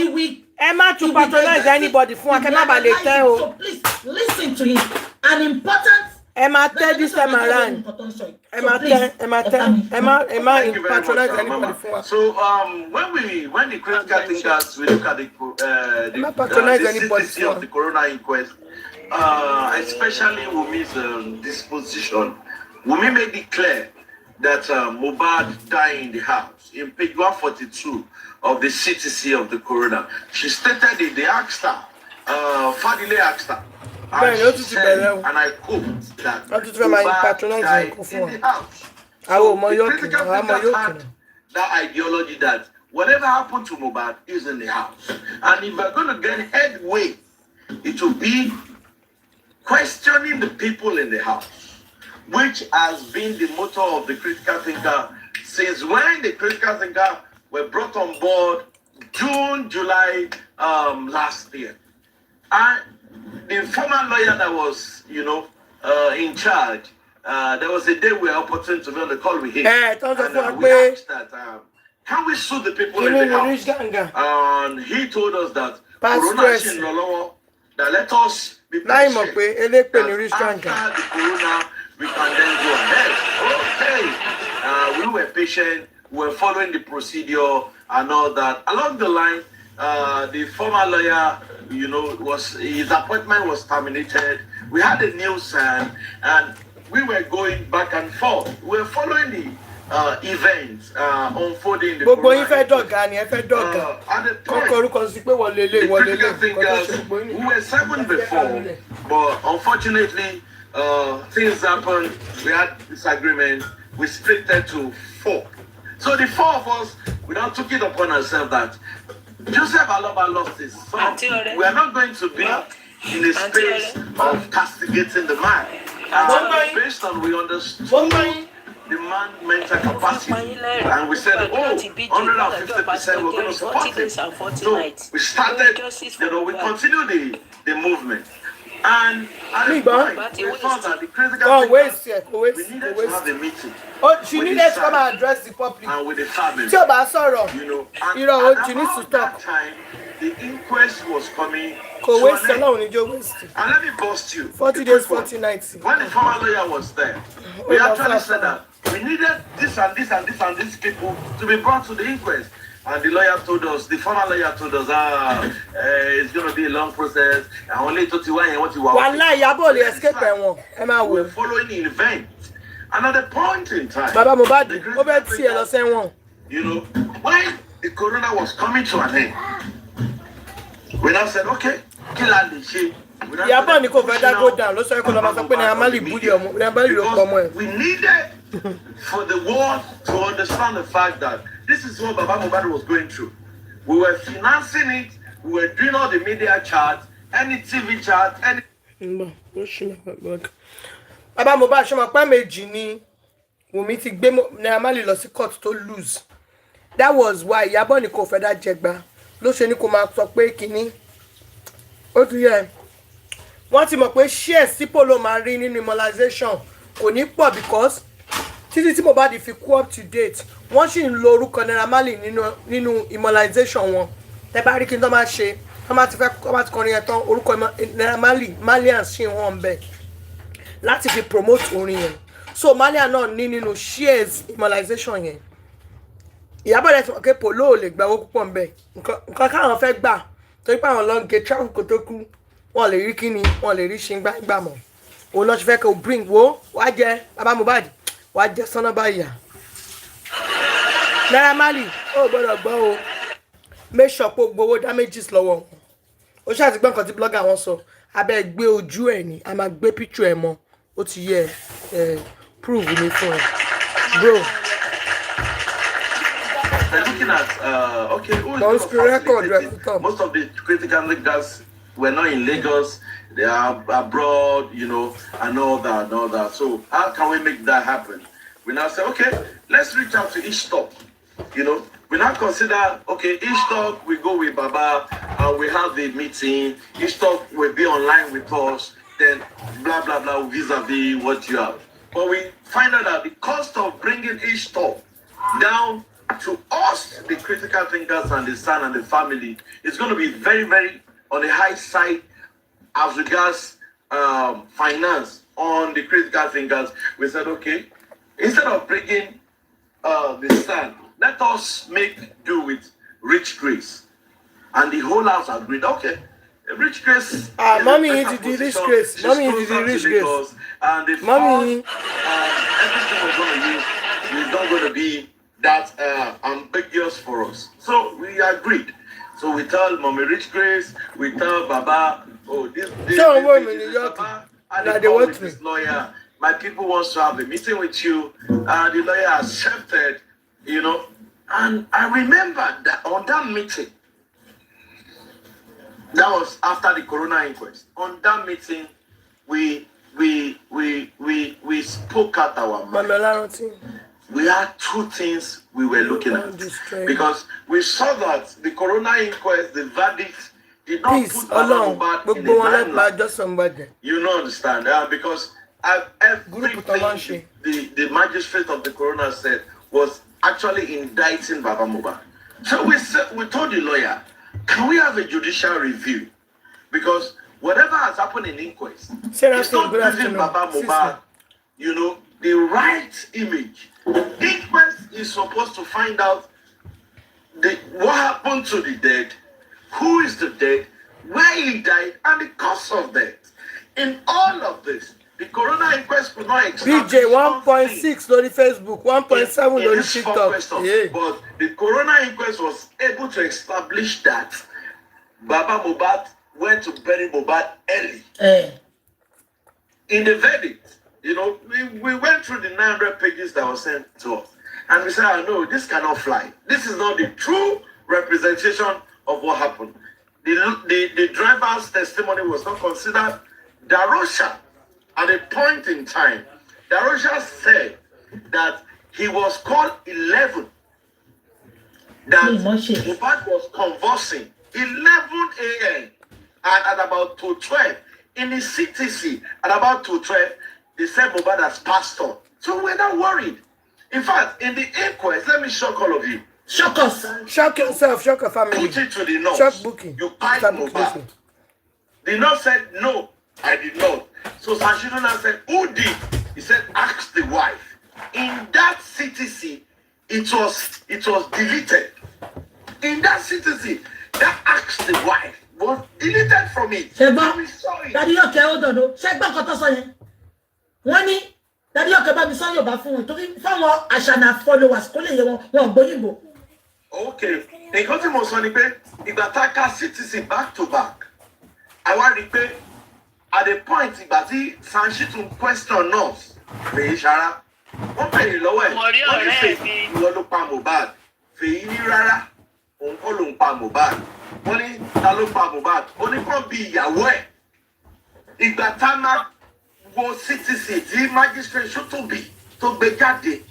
Emma to patronize anybody for So please listen to him. An important Emma tell this time around. Emma patronize anybody for. So when the critical thinkers we look at the CTC of the Corona inquest, especially Wumi's disposition, Wumi made it clear that Mohbad died in the house in page 142 of the CTC of the Corona. She stated it. They asked her, Fadile asked her, and she said, and I quote, that Mohbad died in the house. So the critical thinkers had that ideology that whatever happened to Mohbad is in the house. And if we're going to get headway, it will be questioning the people in the house, which has been the motto of the critical thinker since when the critical thinker were brought on board June, July last year. And the former lawyer that was, in charge, there was a day we were opportune to be on the call with him. And we asked that, can we sue the people in the house? And he told us that Corona is that let us be patient. After the Corona, we can then go ahead. Okay. We were patient. We were following the procedure and all that. Along the line, the former lawyer, his appointment was terminated. We had a new son, and we were going back and forth. We were following the events unfolding. The at the point, we were 7 before, but unfortunately, things happened. We had disagreement. We split it to 4. So the 4 of us, we now took it upon ourselves that Joseph Aloba lost his son. We are not going to be in a space of castigating the man. Based on we understood the man's mental capacity, and we said, 150% we're going to support him. So we started, we continued the movement. And at the point, we thought that the critical we needed to have a meeting. She needed to come and address the public. And with the family. She needs to stop. That time, the inquest was coming. And let me bust you. 40 days, 40 nights. When the former lawyer was there, we actually said that we needed this and this and this and these people to be brought to the inquest. And the lawyer told us, the former lawyer told us, it's going to be a long process. And only to what you want. We're following the event. And at the point in time, when the Corona was coming to an end, we now said, okay, kill and the we needed for the world to understand the fact that this is what Baba Mohbad was going through. We were financing it. We were doing all the media charts, any TV chart, any. Baba Mohbad ṣe mọ̀ pé méjì ni Wunmi ti gbé Naira lọ sí court tó lose. That was why Ìyábọ̀ ní kò fẹ́ dá jẹgba ló ṣe ní kó máa sọ pé kíní. Ó ti yẹ. Wọ́n ti mọ̀ pé shares tí Polo máa rí nínú immunization kò ní pọ̀ because títí tí Mohbad fi kú up to date wọ́n sì ń lo orúkọ Naira Marley nínú immunization wọn. Tẹ́ bá rí kí n tó máa ṣe tó máa ti kọrin yẹn tán orúkọ Naira Marley Malians ṣì wọ́n bẹ̀ láti fi promote orin yẹn. So Malian náà ní nínú shares immunization yẹn. Ìyábọ̀ rẹ̀ ti mọ̀ pé Polo ò lè gba owó púpọ̀ ńbẹ̀. Nǹkan káwọn fẹ́ gbà torí pé àwọn long gate travel kò tó kú wọ́n lè rí kíni wọ́n lè rí ṣe gbà mọ́. Òun náà ti fẹ́ kó bring wo wá jẹ Baba Mohbad wá jẹ sọ́nà báyà. Naira Marley ó gbọ́dọ̀ gbọ́ o. Make sure pé gbowó damages lọ́wọ́ wọn. Ó ṣáà ti gbọ́ nǹkan tí blogger wọn sọ. Abẹ́ gbé ojú ẹ̀ ni a máa gbé picture ẹ̀ mọ́. Ó ti yẹ prove mi fún ẹ. Bro. They're looking at okay, who is going to facilitate? Most of the critical leaders were not in Lagos. They are abroad, and all that. So how can we make that happen? We now say, okay, let's reach out to each stop. We now consider, okay, each stop we go with Baba. we have the meeting, each stock will be online with us, then blah, blah, blah, vis-a-vis what you have. But we find out that the cost of bringing each stock down to us, the critical thinkers and the son and the family, is going to be very, very on the high side as regards finance on the critical thinkers. We said, okay, instead of bringing the son, let us make do with Rich Grace. And the whole house agreed, okay, Rich Grace. Mommy, you did Rich Grace. Mommy, you did Rich Grace. And the Mommy, everything we're going to use is not going to be that ambiguous for us. So we agreed. So we tell Mommy Rich Grace, we tell Baba, oh, this Baba, and they want this lawyer. My people wants to have a meeting with you. The lawyer accepted, you know. And I remember that on that meeting, that was after the corona inquest. On that meeting, we spoke at our mind. We had two things we were looking at, because we saw that the corona inquest, the verdict, did not put Mohbad in the limelight. You don't understand, because everything the magistrate of the corona said was actually indicting Baba Mohbad. So we told the lawyer, can we have a judicial review? Because whatever has happened in inquest, it's not giving Baba Mohbad, you know, the right image. Inquest is supposed to find out what happened to the dead, who is the dead, where he died, and the cause of death. In all of this, the corona inquest could not establish BJ 1.6 on the Facebook, 1.7 on the TikTok. Yeah. But the corona inquest was able to establish that Baba Mohbad went to bury Mohbad early. In the verdict, you know, we went through the 900 pages that were sent to us. And we said, oh, no, this cannot fly. This is not the true representation of what happened. The driver's testimony was not considered. Darosha, at a point in time, Darosha said that he was called 11. That Mohbad was convulsing 11 a.m. and at about 2:12 in the CTC, at about 2:12, they said Mohbad has passed on. So we're not worried. In fact, in the inquest, let me shock all of you. Shock us. Shock yourself, shock your family. Put it to the nurse. Shock booking. You pied Mohbad. The nurse said, no, I did not. So Sanshidona said, who did? He said, ask the wife. In that CTC, it was deleted. In that CTC, that asked the wife was deleted from it. We saw it. Daddy, okay, hold on. Check back what I saw. One Daddy, okay, but we saw your bathroom. Talking from what Ashana followers, calling you one boyingo. Okay. They got him on Sunday. If the attacker CTC back to back, I want to repay at the point that he Sanshitun question us. Shara. Wọ́n bèrè lọ́wọ́ ẹ̀, wọ́n ní fèyí ìwọ ló pa Mohbad, fèyí ní rárá, òun kọ́ ló ń pa Mohbad, wọ́n ní ta ló pa Mohbad, ó ní kọ́ bí ìyàwó ẹ̀. Ìgbà tá a máa wo CTC tí magistrate Ṣótóbì tó gbé jáde,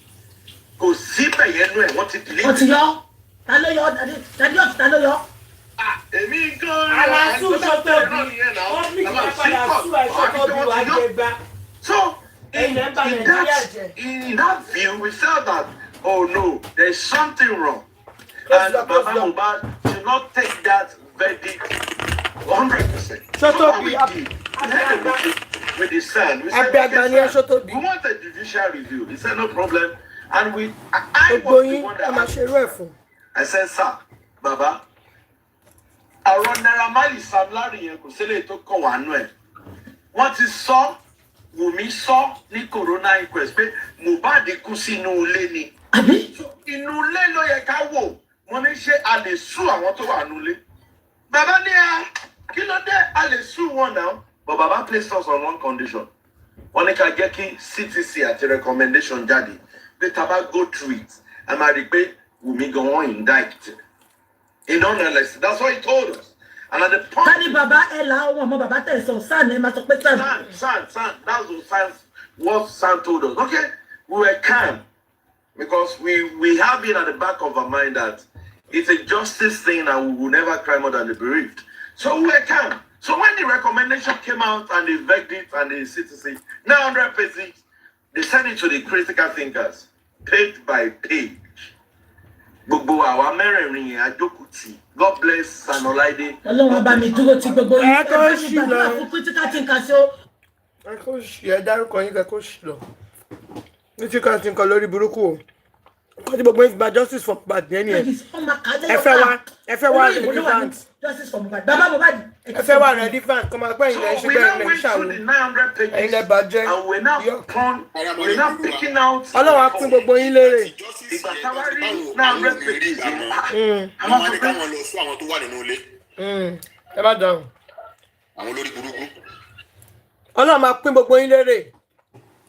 kò sí bẹ̀yẹn nú ẹ̀, wọ́n ti delete. Wọ́n ti yọ, ta ló yọ, Daddy ọ̀tí ta ló yọ. Èmi gan-an Aláṣù Ṣótóbì, wọ́n ní kí wọ́n padà sú ẹ̀ Ṣótóbì wá gbé gbá. So, in that view, we felt that, oh no, there's something wrong. And Baba Mohbad should not take that verdict 100%. So what we did, we had a meeting with the son. We said, okay, sir, we want a judicial review. He said, no problem. And I was the one that I said, sir, Baba, around Naira Marley Sam Larry yẹn kò sílẹ̀ tó kọ̀ wá nú ẹ̀. Wọ́n ti sọ Wùmí sọ ní corona inquest pé Mohbad kú sínú ilé ni. Inú ilé ló yẹ ká wò. Mo ní ṣé a lè sú àwọn tó wà nínú ilé. Bàbá ní kí ló dé a lè sú wọn náà. But Baba placed us on one condition. Wọ́n ní ká jẹ́ kí CTC àti recommendation jáde. Pé tá bá go through it, a máa rí pé Wùmí gan wọ́n indict. In all honesty, that's what he told us. And at the point, Tani Baba Ella, Mama Baba tell so San, San, that's what San told us. Okay, we were calm because we have it at the back of our mind that it's a justice thing and we will never cry more than the bereaved. So we were calm. So when the recommendation came out and the verdict and the citizen, 900 pages, they sent it to the critical thinkers, page by page. Gbogbo àwa mẹ́rẹ̀ẹ̀rin yẹn ajókòtì. God bless Sanolaide. Ọlọ́run bá mi dúró ti gbogbo yín. Ẹ kó ṣì lọ. Gbàdúrà fún critical thinkers o. Ẹ kó ṣì ẹ dárúkọ yín kẹ kó ṣì lọ. Critical thinker lórí burúkú o. Kọ́ tí gbogbo yín gba justice for Mohbad DNA. Ẹ fẹ́ wá relevant. Justice for Mohbad. Bàbá Mohbad. Ẹ fẹ́ wá relevant. Kọ́ máa pẹ́ So ilẹ̀ ṣe we bẹ́ẹ̀ now ilẹ̀ went through the ṣàwò. 900 pages Ẹ̀yin lẹ bàjẹ́. and we're now picking out. Ọlọ́run á pín gbogbo yín lérè. Ìgbà táwa rí 900 pages yẹn. Àwọn máa ní káwọn lọ fún àwọn tó wà nínú ilé. Ẹ má dáhùn. Àwọn olórí burúkú. Ọlọ́run máa pín gbogbo yín lérè.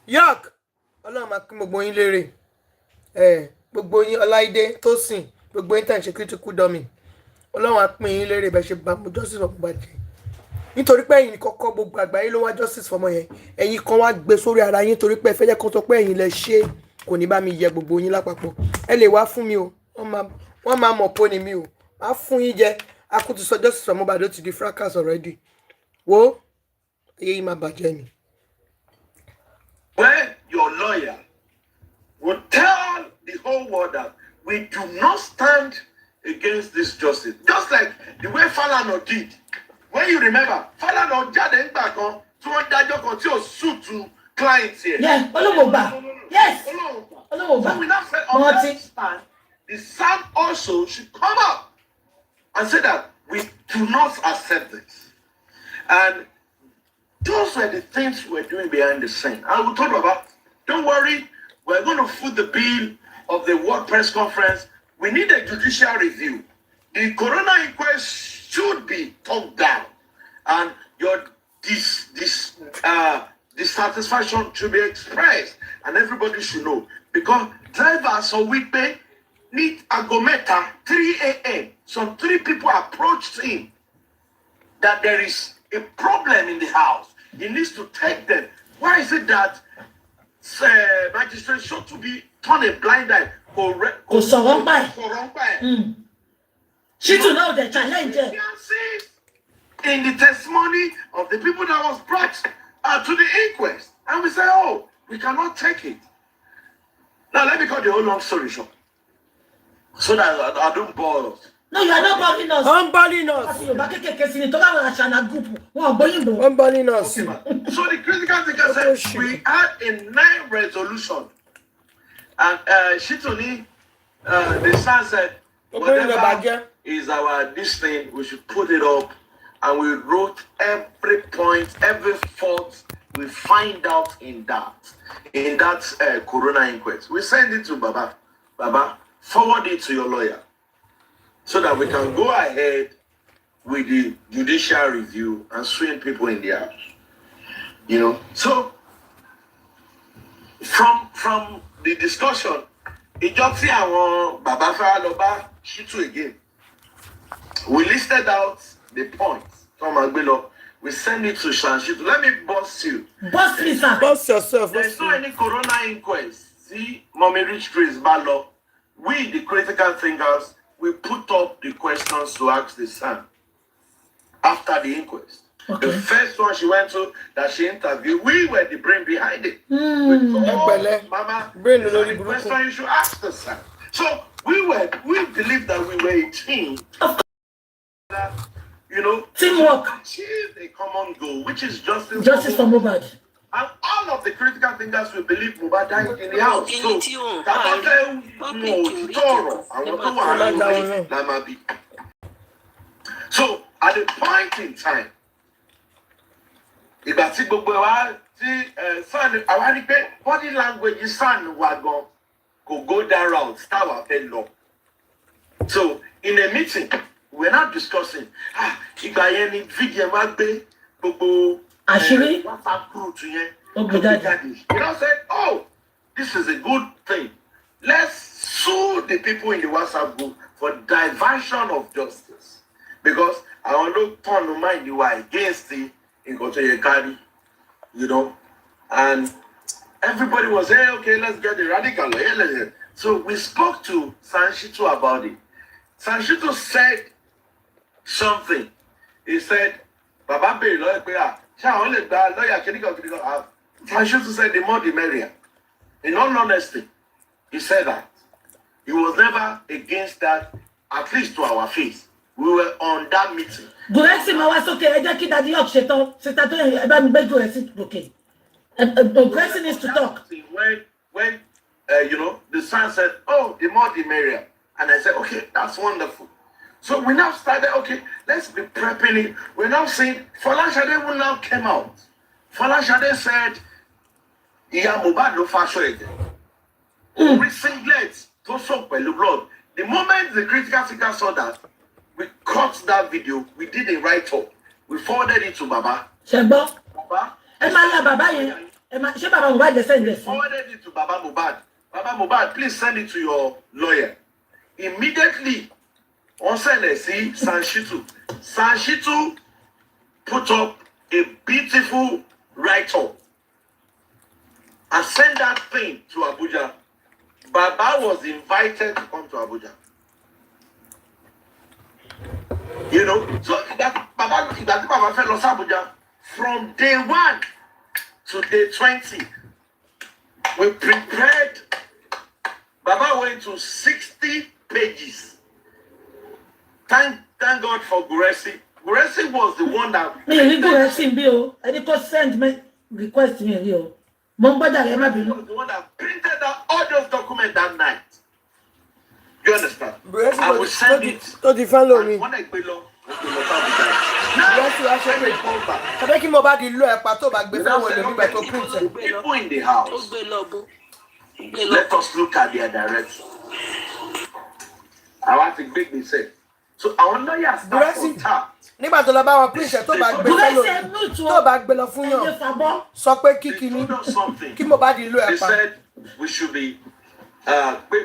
York. Ọlọ́run máa pín gbogbo yín lérè. Gbogbo yín Ọláìdé Tósìn gbogbo yín tẹ̀ ń ṣe critical dummy. Ọlọ́run á pín yín lérè bẹ́ẹ̀ ṣe bá mu justice for Mohbad jẹ́. Nítorí pé ẹ̀yin kọ́kọ́ gbogbo àgbáyé ló wá justice fọmọ yẹn. Ẹ̀yin kan wá gbé sórí ara yín torí pé ẹ fẹ́ jẹ́ kó sọ pé ẹ̀yin lẹ ṣe kò ní bá mi yẹ gbogbo yín lápapọ̀. Ẹ lè wá fún mi o. Wọ́n máa mọ̀ pọ́ ni mi o. Má fún yín jẹ. A kò ti sọ justice for Mohbad ó ti di fracas already. Wo ayé yín máa bàjẹ́ ni. When your lawyer will tell the whole world that we do not stand against this justice. Just like the way Falana did. When you remember, Falana jáde ńgbà kan tí wọ́n dájọ́ kan tí ò suit to clients here. Yeah, Olúmọ̀gbà. Yes. Olúmọ̀gbà. So we now said on that stand, the SAM also should come up and say that we do not accept this. And those were the things we're doing behind the scene. I will talk about, don't worry, we're going to foot the bill of the World Press Conference. We need a judicial review. The corona inquest should be talked down. And your dissatisfaction should be expressed. And everybody should know. Because drivers of Whitby need Agometa 3 a.m. Some 3 people approached him that there is a problem in the house. He needs to take them. Why is it that magistrates should to be turn a blind eye? Kò sọ̀rọ̀ ń báyìí. She to know the challenge. In the testimony of the people that was brought to the inquest. And we say, oh, we cannot take it. Now let me cut the whole long story short. So that I don't bore us. No, you are not bothering us. I'm bothering us. I'm bothering us. So the critical thinker said, we had a 9 resolution. And Shitoni, the son said, whatever is this thing, we should put it up. And we wrote every point, every fault we find out in that corona inquest. We send it to Baba. Baba, forward it to your lawyer so that we can go ahead with the judicial review and swing people in the house. You know, so from the discussion, it just see our Baba Faraloba Shitu again. We listed out the points. We send it to Shanshitu. Let me bust you. Bust me, sir. Bust yourself. There's no any corona inquest. See, Mommy Rich Chris Balo. We, the critical thinkers, we put up the questions to ask the son after the inquest. Okay. The first one she went to that she interviewed, we were the brain behind it. We told Mama, the question you should ask the son. So we believed that we were a team. You know, teamwork, achieve a common goal, which is justice for Mohbad. And all of the critical thinkers will believe Mohbad died in the house. So, so at a point in time, body language is son wagon could go that route, start with law. So in a meeting, we're not discussing. Ìgbà yẹn ni video máa gbé gbogbo WhatsApp group yẹn. We now said, oh, this is a good thing. Let's sue the people in the WhatsApp group for diversion of justice. Because I want to turn to mind you are against it in Kotoyekari, you know. And everybody was saying, okay, let's get the radical. So we spoke to Sanshitu about it. Sanshitu said something. He said, Baba Bay, lawyer, Sanshitu said, the more the merrier. In all honesty, he said that. He was never against that, at least to our face. We were on that meeting. Guresi ma was okay. I just keep that the option. C'est à toi. Ben me Guresi okay. Guresi needs to talk. When you know, the son said, "Oh, the more the merrier," and I said, "Okay, that's wonderful." So we now started. Okay, let's be prepping it. We're now saying, Folashade will now came out. Folashade said, "Iya Mohbad no fashion again." We singlet to soak by the blood. The moment the critical figure saw that, we cut that video. We did a write-up. We forwarded it to Baba. Shebo. Baba. Baba ye. She Baba Mohbad the send this. Forwarded it to Baba Mohbad. Baba Mohbad, please send it to your lawyer. Immediately, on send see Sanshitu. Sanshitu put up a beautiful write-up and send that thing to Abuja. Baba was invited to come to Abuja. You know, so that Baba fell on Abuja from day 1 to day 20. We prepared. Baba went to 60 pages. Thank God for Guresi. Guresi was the one that. Me Guresi bill. I did send me request me yo. Guresi was the one that printed out all those documents that night. You understand? I will send it to the family. When I belong. People in the house. Let us look at their direction. I want to make me say. So our lawyers start from top. Nígbà tó lọ bá wọn pínsẹ̀ tó bá gbé lọ fún yàn sọ pé kí Mohbad lo ẹ̀ pa. They said we should be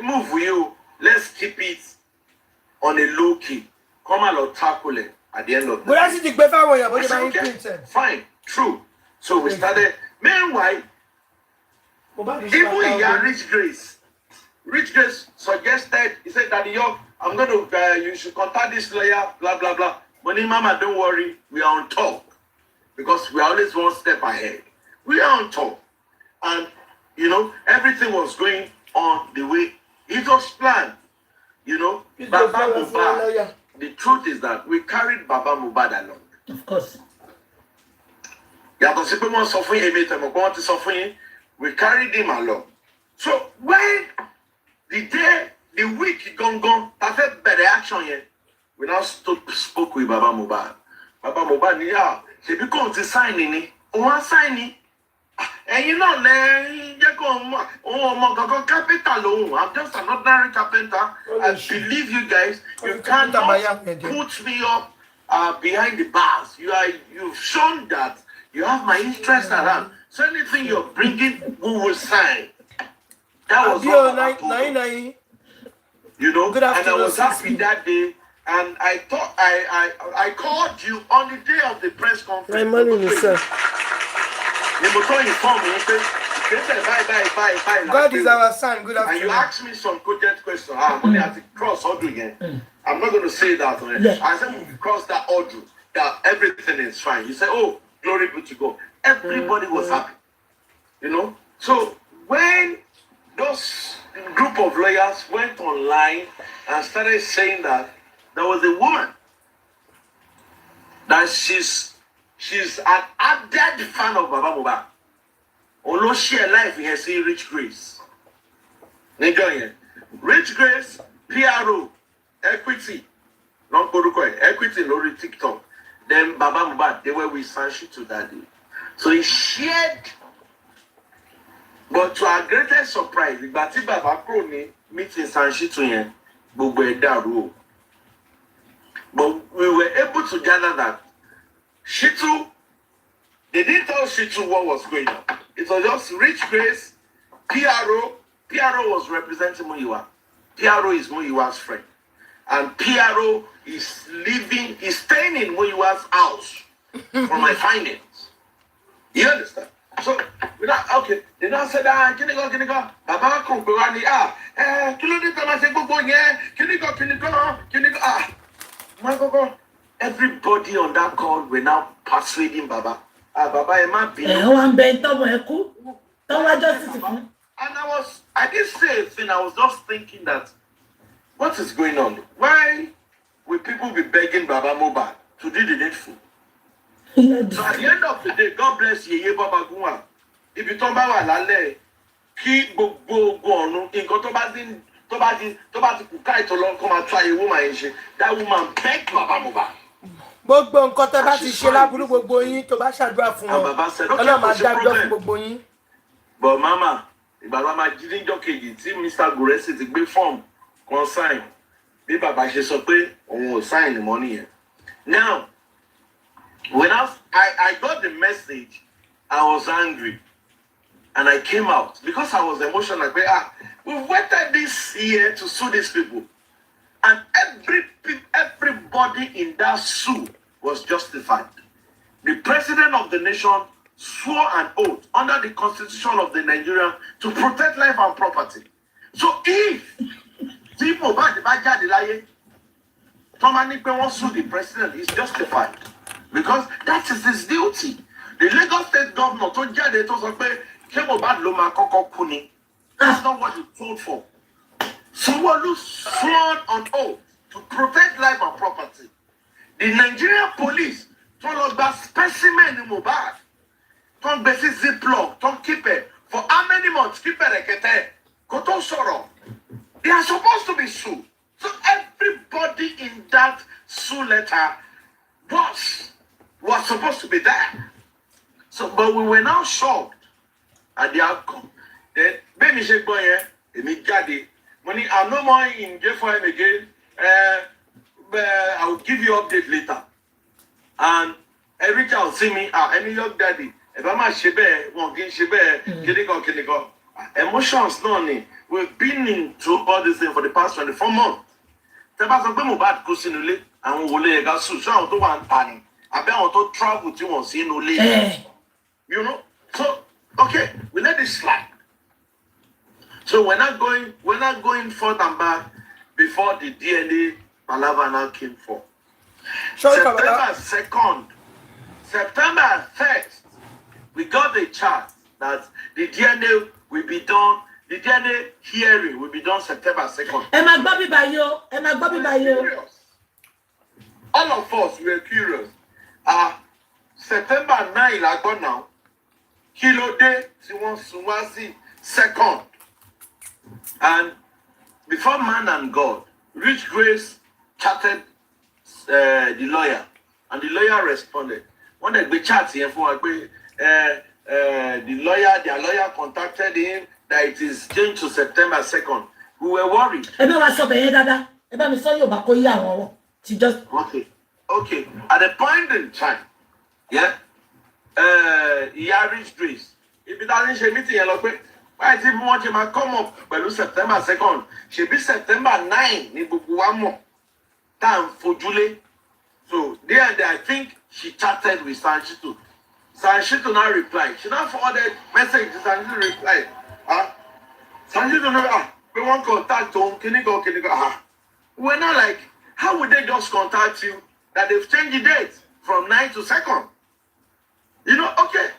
move you. Let's keep it on a low key. Come on, or tackle it at the end of the day. Fine, true. So we started. Meanwhile, even here, Rich Grace suggested, he said, Daddy York, I'm going to, you should contact this lawyer, blah, blah, blah. Money Mama, don't worry, we are on top. Because we are always one step ahead. We are on top. And, you know, everything was going on the way it was planned. You know, Baba Mohbad. The truth is that we carried Baba Mohbad along. Of course. We carried him along. So when the week gone, I felt better action here. We now spoke with Baba Mohbad. Baba Mohbad, yeah, she becomes to sign in it. Oh, signing. And you know, I'm just an ordinary carpenter. I believe you guys. You can't put me up behind the bars. You've shown that you have my interest around. So anything you're bringing, we will sign. That was what I told you. You know, and I was happy that day. And I thought I called you on the day of the press conference. God is our son. Good afternoon. And you asked me some cogent questions. I'm going to have to cross order again. I'm not going to say that. I said, we cross that order, that everything is fine. You said, oh, glory be to God. Everybody was happy. You know? So when those group of lawyers went online and started saying that there was a woman that she's an added fan of Baba Mohbad. Although she life in her say Rich Grace. Rich Grace, PRO, Equity, Equity, Lori TikTok. Then Baba Mohbad, they were with Sanshitu that day. So he shared. But to our greatest surprise, the Baba Kroni meeting Sanshitu here, but we were able to gather that Shitu, they didn't tell Shitu what was going on. It was just Rich Grace, PRO. PRO was representing Muyiwa. PRO is Muyiwa's friend. And PRO is staying in Muyiwa's house from my findings. You understand? So Okay, they now said, can you go? Baba come to Rani, everybody on that call were now persuading Baba. Baba, and I didn't say a thing, I was just thinking that, what is going on? Why will people be begging Baba Mohbad to do the needful? So at the end of the day, God bless Yeye Baba Gunwa. If you talk about Lale, keep go on, in go to bad kukai to long come and try a woman. That woman begged Baba Mohbad. Gbogbo nǹkan tẹ́ bá ti ṣe láburú gbogbo yín tó bá ṣàdúrà fún wọn. Baba said, okay, Ọlọ́run máa dájọ́ fún gbogbo yín. But Mama, Baba ma jíjí jọ́ kejì tí Mr. Guresi ti gbé form kan sign. Bí Baba ṣe sọ pé òun ò sign the money yẹn. Now, when I got the message, I was angry. And I came out because I was emotional. Like, we've waited this year to sue these people. And everybody in that suit was justified. The president of the nation swore an oath under the constitution of the Nigeria to protect life and property. So if people sue the president, is justified. Because that is his duty. The Lagos State governor told Jade to say, that's not what he told for. Someone who sworn on oath to protect life and property. The Nigerian police told us that specimen in Mohbad. Don't basic ziplock, don't keep it. For how many months? Keep it. Koto Soro. They are supposed to be sued. So everybody in that sue letter was supposed to be there. So, but we were now shocked at the outcome. Then, baby, shake boy, money, I'm no more in J4M again. I will give you update later. And every child see me, any young daddy. If I'm a shebe, one game shebe, kinigo. Emotions, no need. We've been into all this thing for the past 24 months. Tẹ́bá sọ pé Mohbad kú sínú ilé, àwọn wòlé ẹ̀gá sùn, ṣé àwọn tó wà ń ta ni? Àbí àwọn tó travel tí wọ́n sí inú ilé? You know? So, okay, we let it slide. So we're not going forth and back before the DNA palaver now came forth. September 1st, we got the chart that the DNA will be done. The DNA hearing will be done September 2nd. All of us were curious. September 9 like now. Kilo day, Siwon 2nd. And before man and God, Rich Grace chatted the lawyer, and the lawyer responded. When they chat here for their lawyer contacted him that it is changed to September 2nd. We were worried. Okay. At a point in time, Rich Grace. If it doesn't meeting, why is it more to come up by September 2nd? Should be September 9 in Bukuamo. Time for July. So there, I think she chatted with Sanchito. Sanchito now replied. She now forwarded message to Sanchito replied. Sanchito we want contact him. Can you go? We're not like, how would they just contact you? That they've changed the date from 9 to 2nd. You know, okay.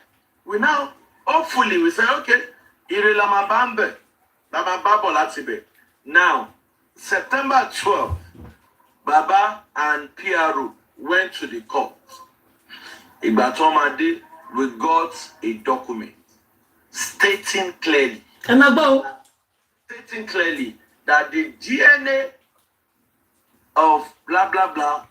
We now, hopefully, we say, okay. Now, September 12th, Baba and PRO went to the court. Ibatomade, we got a document stating clearly that the DNA of blah blah blah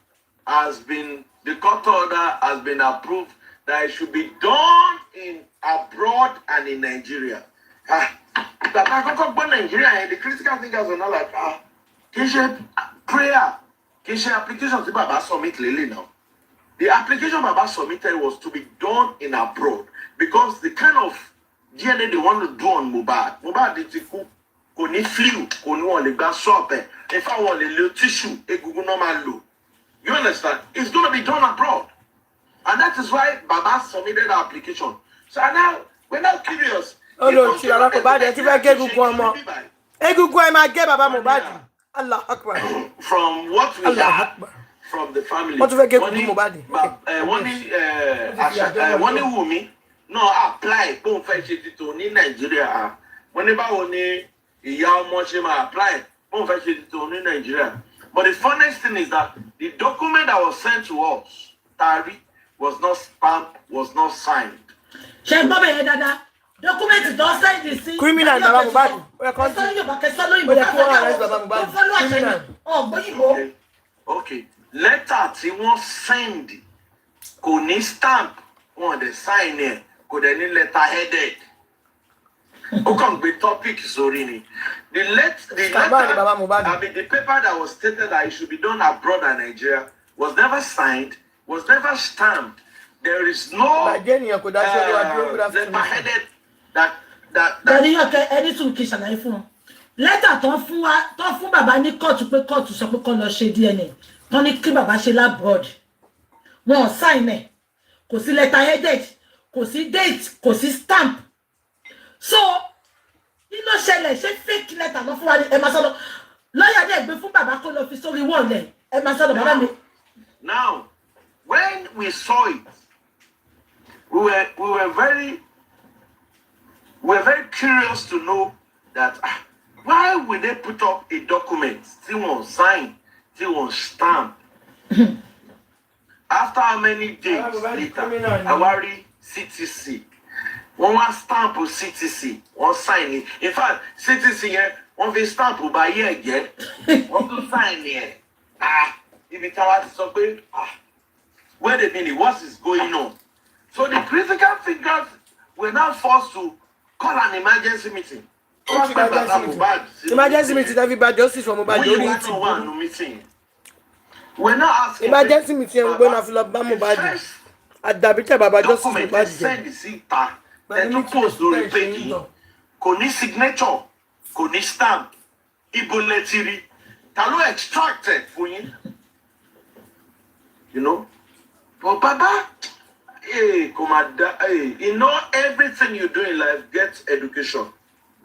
has been, the court order has been approved that it should be done in abroad and in Nigeria. Nigeria, the critical thinkers are not like prayer, application to Baba submit Lily now. The application Baba submitted was to be done in abroad because the kind of DNA they want to do on Mohbad did kò flew, kò ní wọ́n lè gba swap ẹ̀. In fact, wọ́n lè lo tissue, egungun normal low. You understand? It's going to be done abroad. And that is why Baba submitted the application. So now, We're not curious. Oh no, she ala Mohbad e ti fẹ́ gé egungun ọmọ. Egungun ẹ máa gé bàbá Mohbad. Allah Akbar. From what we Allah heard from the family. Wọ́n tún fẹ́ gé egungun Mohbad. Wọ́n ní Wùmí náà apply pé òun fẹ́ ṣe títò ní Nàìjíríà. Wọ́n ní báwo ni ìyá ọmọ ṣe máa apply pé òun fẹ́ ṣe títò ní Nàìjíríà. But the funniest thing is that the document that was sent to us, Tari, was not stamped, was not signed. Ṣé gbọ́ bẹ̀rẹ̀ dáadáa? Document don send the sí. Criminal bàbá Mohbad. Ó yẹ kó Sọ Yorùbá kẹsàn lóyìnbó. ó yẹ kí wọ́n arrest bàbá Mohbad. Criminal. Ọ̀gbọ́yìnbó. Okay. Letter tí wọ́n send kò ní stamp, wọ́n dẹ̀ sign ẹ̀, kò dẹ̀ ní letter headed. Ó kàn gbé topic sórí ni. The letter, the paper that was stated that it should be done abroad and Nigeria was never signed, was never stamped. There is no letter headed that. Dẹ̀rí ọ̀kẹ́ ẹni tún kì í ṣàlàyé fún wọn. Lẹ́tà tó fún bàbá ní kóòtù pé kóòtù sọ pé kó lọ ṣe DNA. Tán ní kí bàbá ṣe labroad. Wọn ò sign ẹ̀. Kò sí letter headed. Kò sí date. Kò sí stamp. So, kí ló ṣẹlẹ̀ ṣé fake letter lọ fún wa ní ẹ máa sọ̀rọ̀. Lọ́yà dẹ̀ gbé fún bàbá kó lọ fi sórí wọ́ọ̀lẹ̀. Ẹ máa sọ̀rọ̀ bàbá mi. Now, when we saw it, we were very curious to know that why would they put up a document still won't sign, still won't stamp. After how many days later, Awari CTC, one stamp of CTC, one sign it. In fact, CTC one fi stamp by year again, one to sign here. If it was something, wait a minute, what is going on? So the critical figures were now forced to call an emergency meeting. Emergency meeting, everybody justice for Mohbad. Meeting. We're not asking. Emergency meeting, we're going to fill up Mohbad. At the bit Baba justice for Mohbad. Send the CTA. Then to post no repeating. Kò ní signature, kò ní stamp. Ibo letiri. Ta ló extracted for yín. You know? But Baba, hey, you know everything you do in life gets education.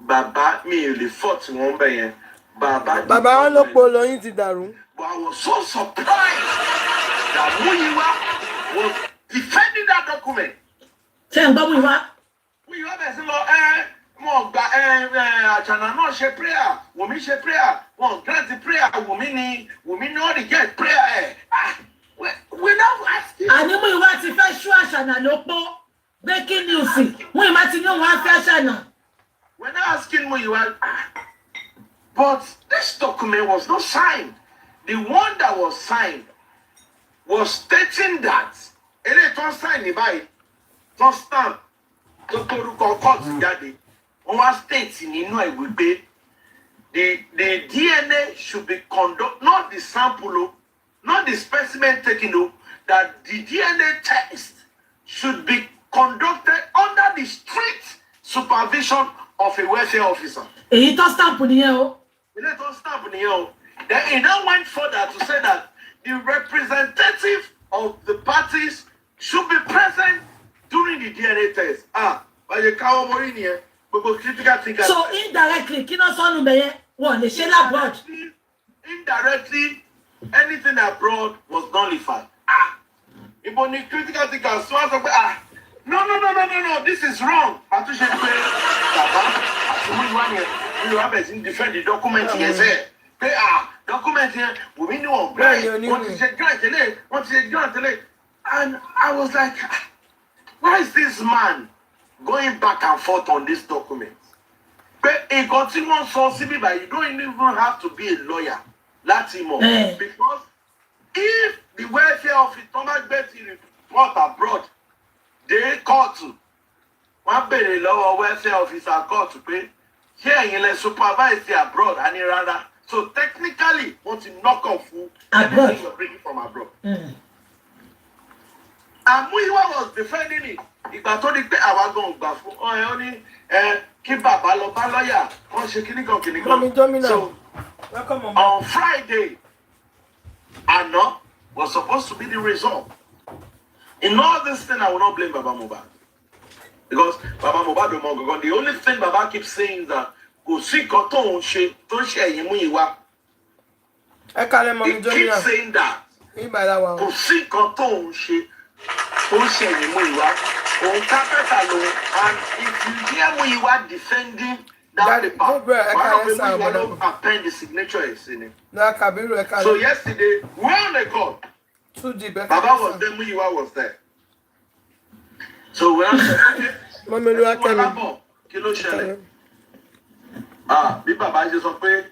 Baba, me the fourth one by Baba. Baba, no polo yin ti dàrú. But I was so surprised that Muyiwa was defending that document. Ṣé ń gbọ́ Muyiwa? Muyiwa bẹ̀ sí lọ mo gba àjànà náà ṣe prayer, Wùmí ṣe prayer, wọ́n grant prayer, Wùmí ni all the get prayer we now asking. Àní Muyiwa ti fẹ́ ṣú àṣànà ló pọ̀. Breaking news. Muyiwa ti ní òun á fẹ́ àṣànà. We're not asking Muyiwa. But this document was not signed. The one that was signed was stating that ele ton sign by ton stamp to toruko court jáde. On was stating nínú ẹ̀ wípé the DNA should be conducted, not the sample, not the specimen taken, that the DNA test should be conducted under the strict supervision of a welfare officer. Èyí tó stamp nìyẹn o. Ilé tó stamp nìyẹn o. Then he now went further to say that the representative of the parties should be present during the DNA test. By the cow money here, because critical thinkers. So indirectly, kí ló sọnù bẹ́yẹn? Wọ́n lè ṣe labroad. Indirectly, anything abroad was nullified. Ibo ni critical thinkers sọ pé no, this is wrong. Àtúnṣe pé bàbá àti Muyiwa ni Muyiwa bẹ̀ sí defend the document yẹn sẹ́. Pé document here, we know on grant, and I was like, why is this man going back and forth on this document? But in continuous source, you don't even have to be a lawyer, Latimo, because if the welfare of Thomas Betty report abroad, they call to one very lower welfare officer called to pay here in supervise the abroad and rather. So technically, want to knock off everything you're bringing from abroad. And Muyiwa was defending it. Ìgbà tó di pé àwa gan gbà fún ó ní kí bàbá lọ bá lọ́yà wọ́n ṣe kíní kan. So on Friday, Anna was supposed to be the result. In all this thing, I will not blame Baba Mohbad. Because Baba Mohbad Omogogon, the only thing Baba keeps saying is that kò sí nǹkan tó ń ṣe ẹ̀yin Múyìwá. He keeps saying that. Kò sí nǹkan tó ń ṣe ẹ̀yin Múyìwá. And if you hear Múyìwá defending that paper, Múyìwá don't append the signature in it. So yesterday, we're on the court. Baba was there, Múyìwá was there. So we're on the court. Kí ló ṣẹlẹ̀? Bí bàbá ṣe sọ pé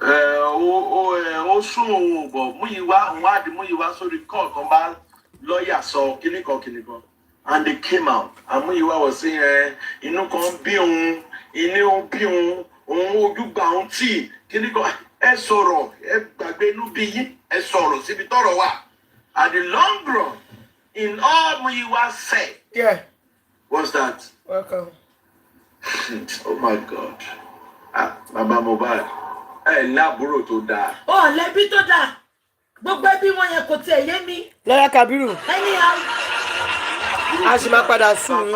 ó sún òun bọ̀ Múyìwá òun á di Múyìwá sórí court kan bá lawyer sọ kíníkan. And they came out. And Múyìwá was saying, inú kan bí òun, inú bí òun ojú gbà òun tí kíníkan ẹ sọ̀rọ̀ ẹ gbàgbé inú bí yín ẹ sọ̀rọ̀ síbi tọ́rọ̀ wà. At the long run, in all Múyìwá said was that. Welcome. Oh my God. Baba Mohbad. Lábúrò tó dáa. Lẹ́bí tó dáa. Gbogbo ẹbí wọn yẹn kò tiẹ̀ yé mi. Lọ́yà Kabiru. Anyhow. A sì máa padà sùn.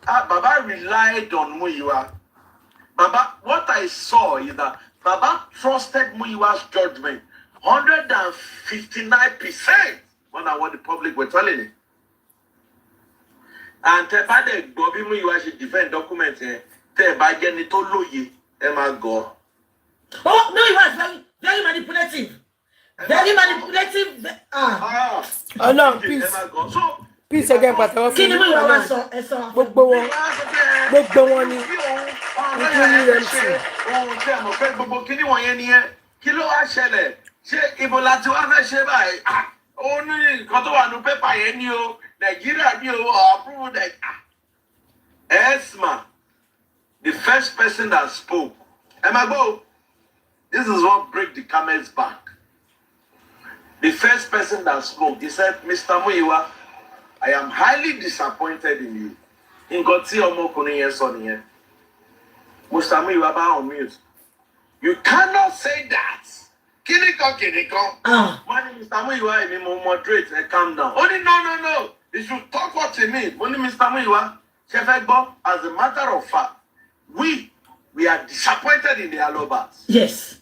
Baba relied on Múyìwá. Baba, what I saw is that Baba trusted Múyìwá's judgment 159% more than what the public were telling him. And tẹ́ bá dẹ̀ gbọ́ bí Múyìwá ṣe defend document yẹn, tẹ́ ẹ bá jẹ́ ni tó lóye, ẹ máa gọ̀. Oh, Múyìwá is very, very manipulative. Very manipulative. Oh no, peace. Peace again, pàtàkì. Kí ni Múyìwá wá sọ? Ẹ sọ. Gbogbo wọn ni. Nítorí MC. Ohun tí ẹ mọ̀ pé gbogbo kíní wọ̀nyẹn nìyẹn. Kí ló wá ṣẹlẹ̀? Ṣé ibo la ti wá fẹ́ ṣe báyìí? Ó ní nǹkan tó wà ní pépà yẹn ni o. Nàìjíríà ni o. Approve that. Esma, the first person that spoke. Emagbo, this is what break the camel's back. The first person that spoke, he said, Mr. Múyìwá, I am highly disappointed in you. Nǹkan tí ọmọkùnrin yẹn sọ nìyẹn. Mr. Múyìwá bá on mute. You cannot say that. Kíníkan. Wọ́n ní Mr. Múyìwá èmi mo moderate, calm down. Ó ní no. You should talk what you mean. Ó ní Mr. Múyìwá, ṣe fẹ́ gbọ́, as a matter of fact, we are disappointed in the Alobas. Yes.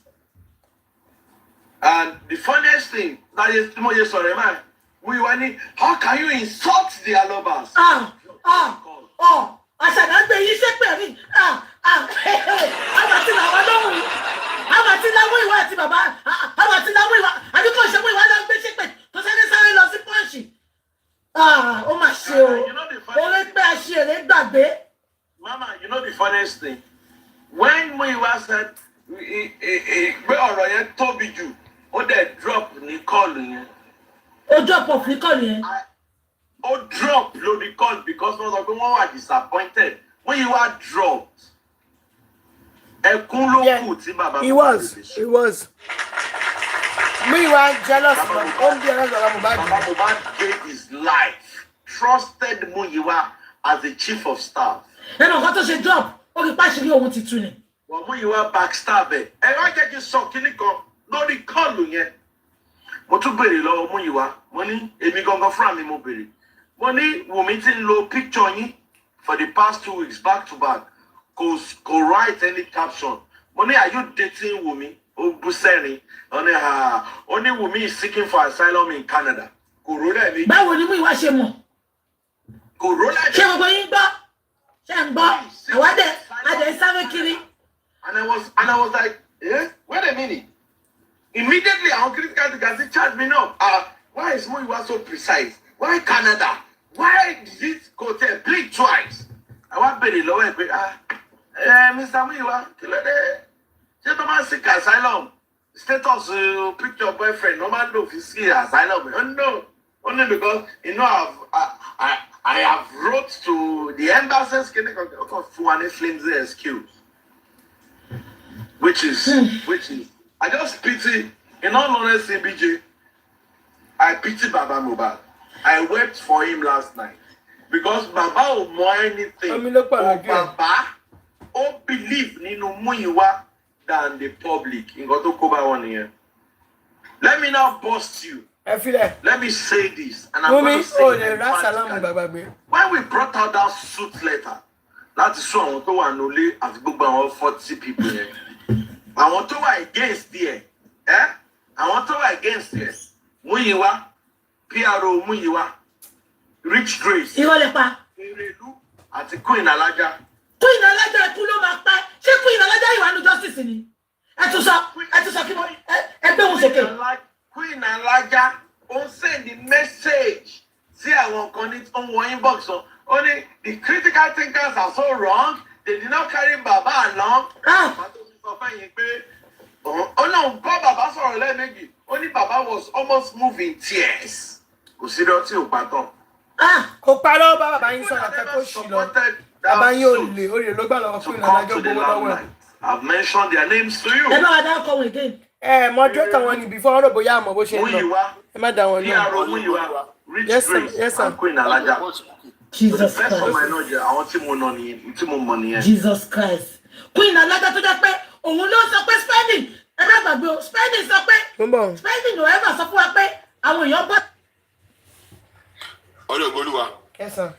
And the funniest thing, that is, Múyìwá ní, how can you insult the Alobas? Àṣàdágbé yìí ṣépè mí. Àbàtì làwọn lóhùn. Àbàtì láwọn ìwà àti bàbá. Àbàtì láwọn ìwà. Àdúgbò ìṣẹ́gun ìwà lọ gbé ṣépè. Tó sáré lọ sí pọ́ǹsì. Ó mà ṣe o. Orí pé àṣìírè gbàgbé. Mama, you know the funniest thing? When Múyìwá said, pé ọ̀rọ̀ yẹn tóbi jù, ó dẹ̀ drop ní kọ́ọ̀lù yẹn. Ó drop off ní kọ́ọ̀lù yẹn. Ó drop lórí call because wọ́n sọ pé wọ́n wà disappointed. Múyìwá dropped. Ẹkún ló kù tí bàbá He was. Múyìwá jealous. Baba Mohbad gave his life, trusted Múyìwá as the chief of staff. Ẹnu ọ̀kan tó ṣe drop, ó rí páṣírí ohun ti tú ni. Wọ́n Múyìwá backstab ẹ̀. Ẹ wá jẹ́ kí n sọ kíní kan lórí kọ́ọ̀lù yẹn. Mo tún béèrè lọ́wọ́ Múyìwá. Mo ní èmi gangan fúnra mi mo béèrè. Mo ní Wùmí ti ń lo picture yín for the past 2 weeks back to back. Kò write any caption. Mo ní, are you dating Wùmí? Ó bú sẹ́rin. Ó ní Wùmí is seeking for asylum in Canada. Kò ró lẹ̀ ní. Báwo ni Múyìwá ṣe mọ̀? Kò ró lẹ̀ ní. Ṣé gbogbo yín gbọ́? Ṣé ń gbọ́? Àwádẹ́ sáré kiri. And I was like, wait a minute. Immediately, our critical gazette charged me up. Why is Múyìwá so precise? Why Canada? Why did it go to blink twice? I want to be low and Mr. Múyìwá, kí ló dé? Ṣé tó máa seek asylum? Status picture boyfriend, no man know if you see asylum. No, only because I have wrote to the embassies for an flimsy excuse. Which is I just pity, in all honesty, BJ, I pity Baba Mohbad. I wept for him last night because Baba will more anything. Baba will believe nínú Múyìwá than the public. Let me now bust you. Let me say this, and I'm going to say it emphatically. When we brought out that suit letter, láti sọ àwọn tó wà nílé àti gbogbo àwọn 40 people yẹn. Àwọn tó wà against there, àwọn tó wà against there. Múyìwá, PRO Múyìwá, Rich Grace. Ìrọ̀lẹ́pà. Erelu àti Queen Alájà. Queen Alájà ẹkú ló máa pẹ́. Ṣé Queen Alájà ìwà ní justice ni? Ẹ tún sọ kí wọ́n ẹgbẹ́ òun sókè. Queen Alájà ó send the message sí àwọn kan ní ọwọ́ inbox wọn. Only the critical thinkers are so wrong. They did not carry Baba along. Baba sọ̀rọ̀ lẹ́ẹ̀mejì. Only Baba was almost moving tears. Kò sí lọ tí ò pàtó. Kò parọ́ bàbá yín sọ̀rọ̀ kẹ́kọ̀ọ́ sí lọ. Bàbá yín ò lè ló gbà lọ́wọ́ fún ìrìnàjò gbogbo lọ́wọ́. I've mentioned their names to you. Ẹ bá wa dá ọkọ wọn again. Moderator wọn ni before ọ̀rọ̀ bóyá àmọ́ bó ṣe ń lọ. Ẹ má dá wọn náà. PRO Múyìwá, Rich Grace, and Queen Alájà. Jesus Christ. Jesus Christ. Queen Alájà tó jẹ́ pé òun ló sọ pé spending. Ẹ má gbàgbé o, spending sọ pé. Spending ò ever sọ fún wa pé àwọn èèyàn bọ́. Ọ̀rẹ́ Ògbólúwa. Yes sir.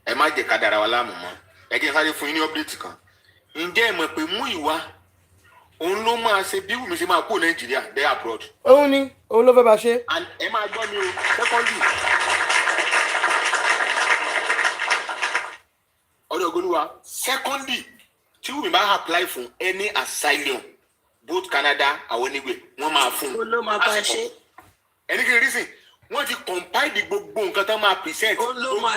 Ẹ má jẹ́ ká dára wa láàmú mọ́. Ẹ jẹ́ sáré fún yín ní update kan. Ǹjẹ́ ẹ mọ̀ pé Múyìwá òun ló máa ṣe bí Wùmí ṣe máa kó Nàìjíríà dé abroad? Òun ló fẹ́ bá ṣe. And ẹ máa gbọ́ mi o, secondly. Ọ̀rẹ́ Ògbólúwa, secondly, tí Wùmí bá apply fún any asylum, both Canada or anywhere, wọ́n máa fún. Ó ló máa bá ṣe. Ẹni kí n reason, wọ́n ti compile gbogbo nǹkan tán máa present. Gbogbo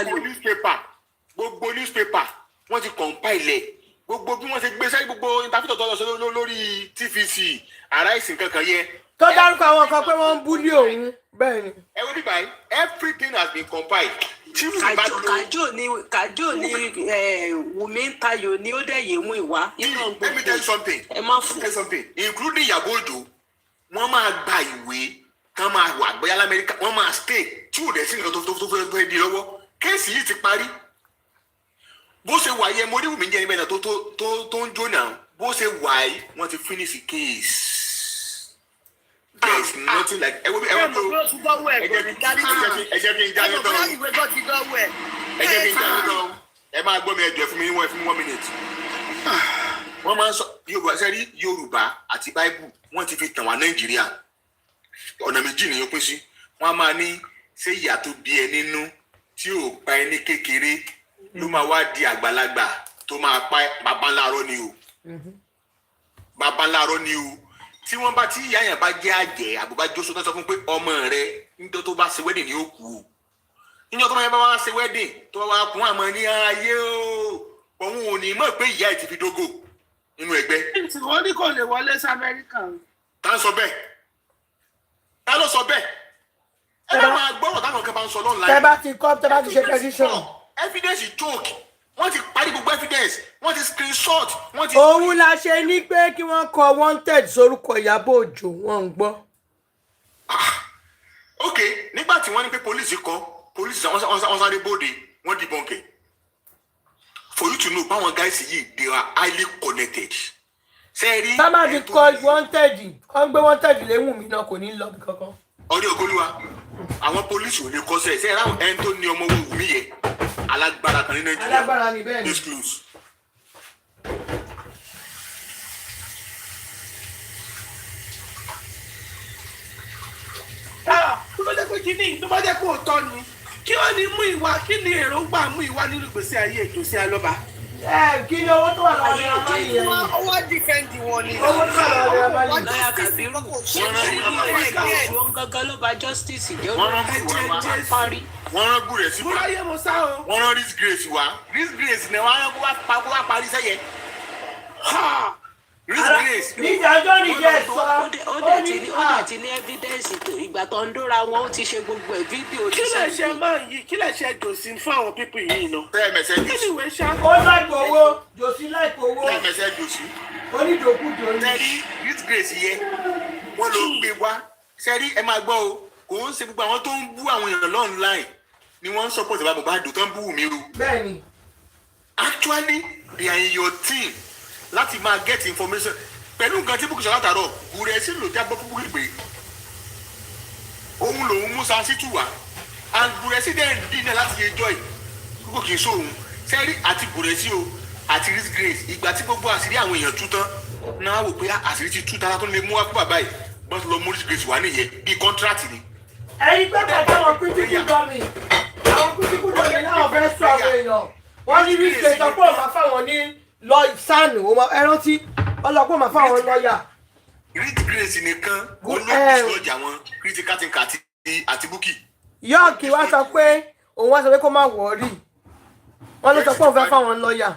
newspaper, wọ́n ti compile ẹ̀. Gbogbo bí wọ́n ṣe gbé sẹ́yìn gbogbo interview tó lọ sí lórí TVC Arise nǹkan kan yẹn. Tó dárúkọ àwọn kan pé wọ́n ń búlí òun bẹ́ẹ̀ ni. Ẹ wo bí báyìí, everything has been compiled. Kàjò ni Wùmí ń tayò ni ó dẹ̀ yé mú ìwá. Let me tell you something. Ẹ má fún. Including Ìyábọ̀ Òjó, wọ́n máa gba ìwé kán máa wà gbẹ́yà l'Amẹ́ríkà, wọ́n máa stay tí ò dẹ̀ sí nǹkan tó fẹ́ di lọ́wọ́. Kéèsì yìí ti parí. Bó ṣe wà yẹ mo rí Wùmí jẹ́ níbẹ̀ náà tó ń jó náà. Bó ṣe wà yìí wọ́n ti finish the case. There is nothing like ẹ jẹ́ kí n jáde tán. Ẹ máa gbọ́ mi ẹjọ́ fún mi 1 minute. Wọ́n máa ń sọ Yorùbá sẹ́rí Yorùbá àti Báíbù wọ́n ti fi tàn wá Nàìjíríà. Ọ̀nà méjì nìyẹn pín sí. Wọ́n á máa ní ṣé ìyá tó bí ẹ nínú tí ò pa ẹ ní kékeré ló máa wá di àgbàlagbà tó máa pa bàbá ńláàárọ̀ ni o. Bàbá ńláàárọ̀ ni o. Tí wọ́n bá tí ìyá yẹn bá jẹ́ àjẹ́ àbúbá jósó tó sọ fún pé ọmọ rẹ nítorí tó bá ṣe wedding ni ó kú o. Níjọ́ tó máa bá wá ṣe wedding tó bá wá kún àmọ́ ní ayé o. Òun ò ní mọ̀ pé ìyá ẹ̀ ti fi dógò nínú ẹgbẹ́. Wọ́n ní kò lè wọlé sí Amẹ́ríkà. Ta ń sọ bẹ́ẹ̀? Ta ló sọ bẹ́ẹ̀? Ẹ bá máa gbọ́rọ̀ táwọn kan bá ń sọ lọ́nà. Tẹ́ bá ti ṣe petition. Evidence is joke. Wọ́n ti parí gbogbo evidence. Wọ́n ti screenshot. Òun la ṣe ní pé kí wọ́n kọ wanted sórúkọ Ìyábọ̀ Òjó wọ́n ń gbọ́. Ok, nígbà tí wọ́n ní pé police wọ́n sáré bóde wọ́n dìbọn kẹ̀. For you to know báwọn guys yìí they are highly connected. Sẹ́ẹ̀rí. Sábà ti kọ wanted kọ́ ń gbé wanted lé Wùmí náà kò ní lọ bí kankan. Ọ̀rẹ́ Ògbólúwa, àwọn police ò lè kọ́ sẹ́ẹ̀ sẹ́ẹ̀ ráwọn ẹni tó ní ọmọ Wùmí yẹn alágbára kan ní Nàìjíríà. Alágbára ni bẹ́ẹ̀ ni. Exclusive. Tó bá jẹ́ pé kíní tó bá jẹ́ pé òótọ́ ni kí wọ́n ní mú ìwà kí ni èròǹgbà mú ìwà nínú ìgbésí ayé Ìdòsí Alọ́ba. Kí ni owó tó wà lọ́wọ́ ní ọmọ yìí yẹn? Owó dìfẹ́ǹdì wọn ni. Owó tó wà lọ́wọ́ ní ọmọ yìí. Lọ́yà Kàbírù wọ́n gangan ló ba justice jẹ́ wọ́n parí. Wọ́n rán gùrẹ̀ sí Múra yé mo sá o. wọ́n rán Rich Grace wá. Rich Grace ni wọ́n rán kó wá parí sẹ́yẹ. Rich Grace. Níjàjọ́ nìjẹ́ sọ. Ó dẹ̀ ti ní evidence tó ìgbà tó ń dóra wọn ó ti ṣe gbogbo ẹ̀ fídíò. Kí lè ṣe máa yí kí lè ṣe Jòsí fún àwọn pípì yìí náà. Tẹ́ mẹsẹ̀ Kí ni ìwé ṣá? Ó láìpẹ́ owó, Jòsí láìpẹ́ owó. Tẹ́ mẹsẹ̀ Jòsí. Onídòkúdò ni. Sẹ́rí Rich Grace yẹ wọ́n ló gbé wá. Sẹ́rí ẹ máa gbọ́ o kò ń ṣe gbogbo àwọn tó ń bú àwọn èèyàn online ni wọ́n ń support bàbá Mohbad tó ń bú Wùmí ru. Bẹ́ẹ̀ni. Actually they are in your team láti máa get information pẹ̀lú nǹkan tí bùkún ṣe látàárọ̀ gùrẹ́ sí ló jábọ́ fún bùkún pé òun lòun mú Sasitu wá and president dínà láti ẹjọ́ yìí kókò kì í sóhun sẹ́rí àti Bùrẹ́sì o àti Rich Grace ìgbà tí gbogbo àṣírí àwọn èèyàn tú tán náà wò pé àṣírí ti tú tán tó lè mú wá fún bàbá yìí bọ́n ti lọ mú Rich Grace wá nìyẹn bíi kọ́ńtrátì ni. ẹ̀yin pé kàkà àwọn kútíkù dọ́mì àwọn kútíkù dọ́mì náà fẹ́ sọ àwọn èèyàn wọ́n ní Rich Grace ọ̀pọ̀ ọ̀mà fáwọn ní lọ sànù ẹrántí ọlọ́pọ̀ ọ̀mà fáwọn lọ́ọ̀yà. Rich Grace nìkan olóògbé lọ́jà wọn critical thinker àti Bukky. yọ́ọ̀kì wá sọ pé òun wá sọ pé kó má wọ̀ọ́rì wọ́n ló sọ pé òun fẹ́ fáwọn lọ́ọ̀yà.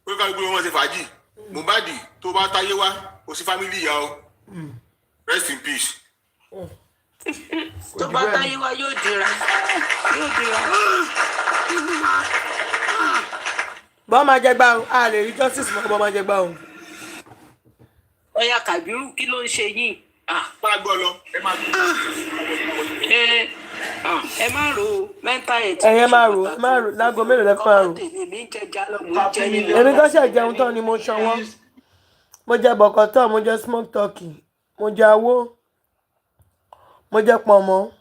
ó ká gbogbo wọn ṣe fàájì Mohbad tó bá táyé wá kò sí fámìlì ìyá o rest in peace. tó bá táyé wá yóò dira. bọ́ọ̀ máa jẹ gbà á lè rí justice mọ́ bọ́ọ̀ máa jẹ gbà o. Ọya Kàbírù kí ló ń ṣe yín? máa gbọ́ lọ ẹ máa gbọ́. ẹ má ro mental health. ẹ̀yẹ́ máa rò láago mélòó lẹ́fọ́ máa rò. èmi kan ṣe jẹun tán ni mo ṣọwọ́ mo jẹ bọ̀kọ̀tọ̀ mo jẹ smoke turkey mo jẹ awó mo jẹ pọ̀nmọ́.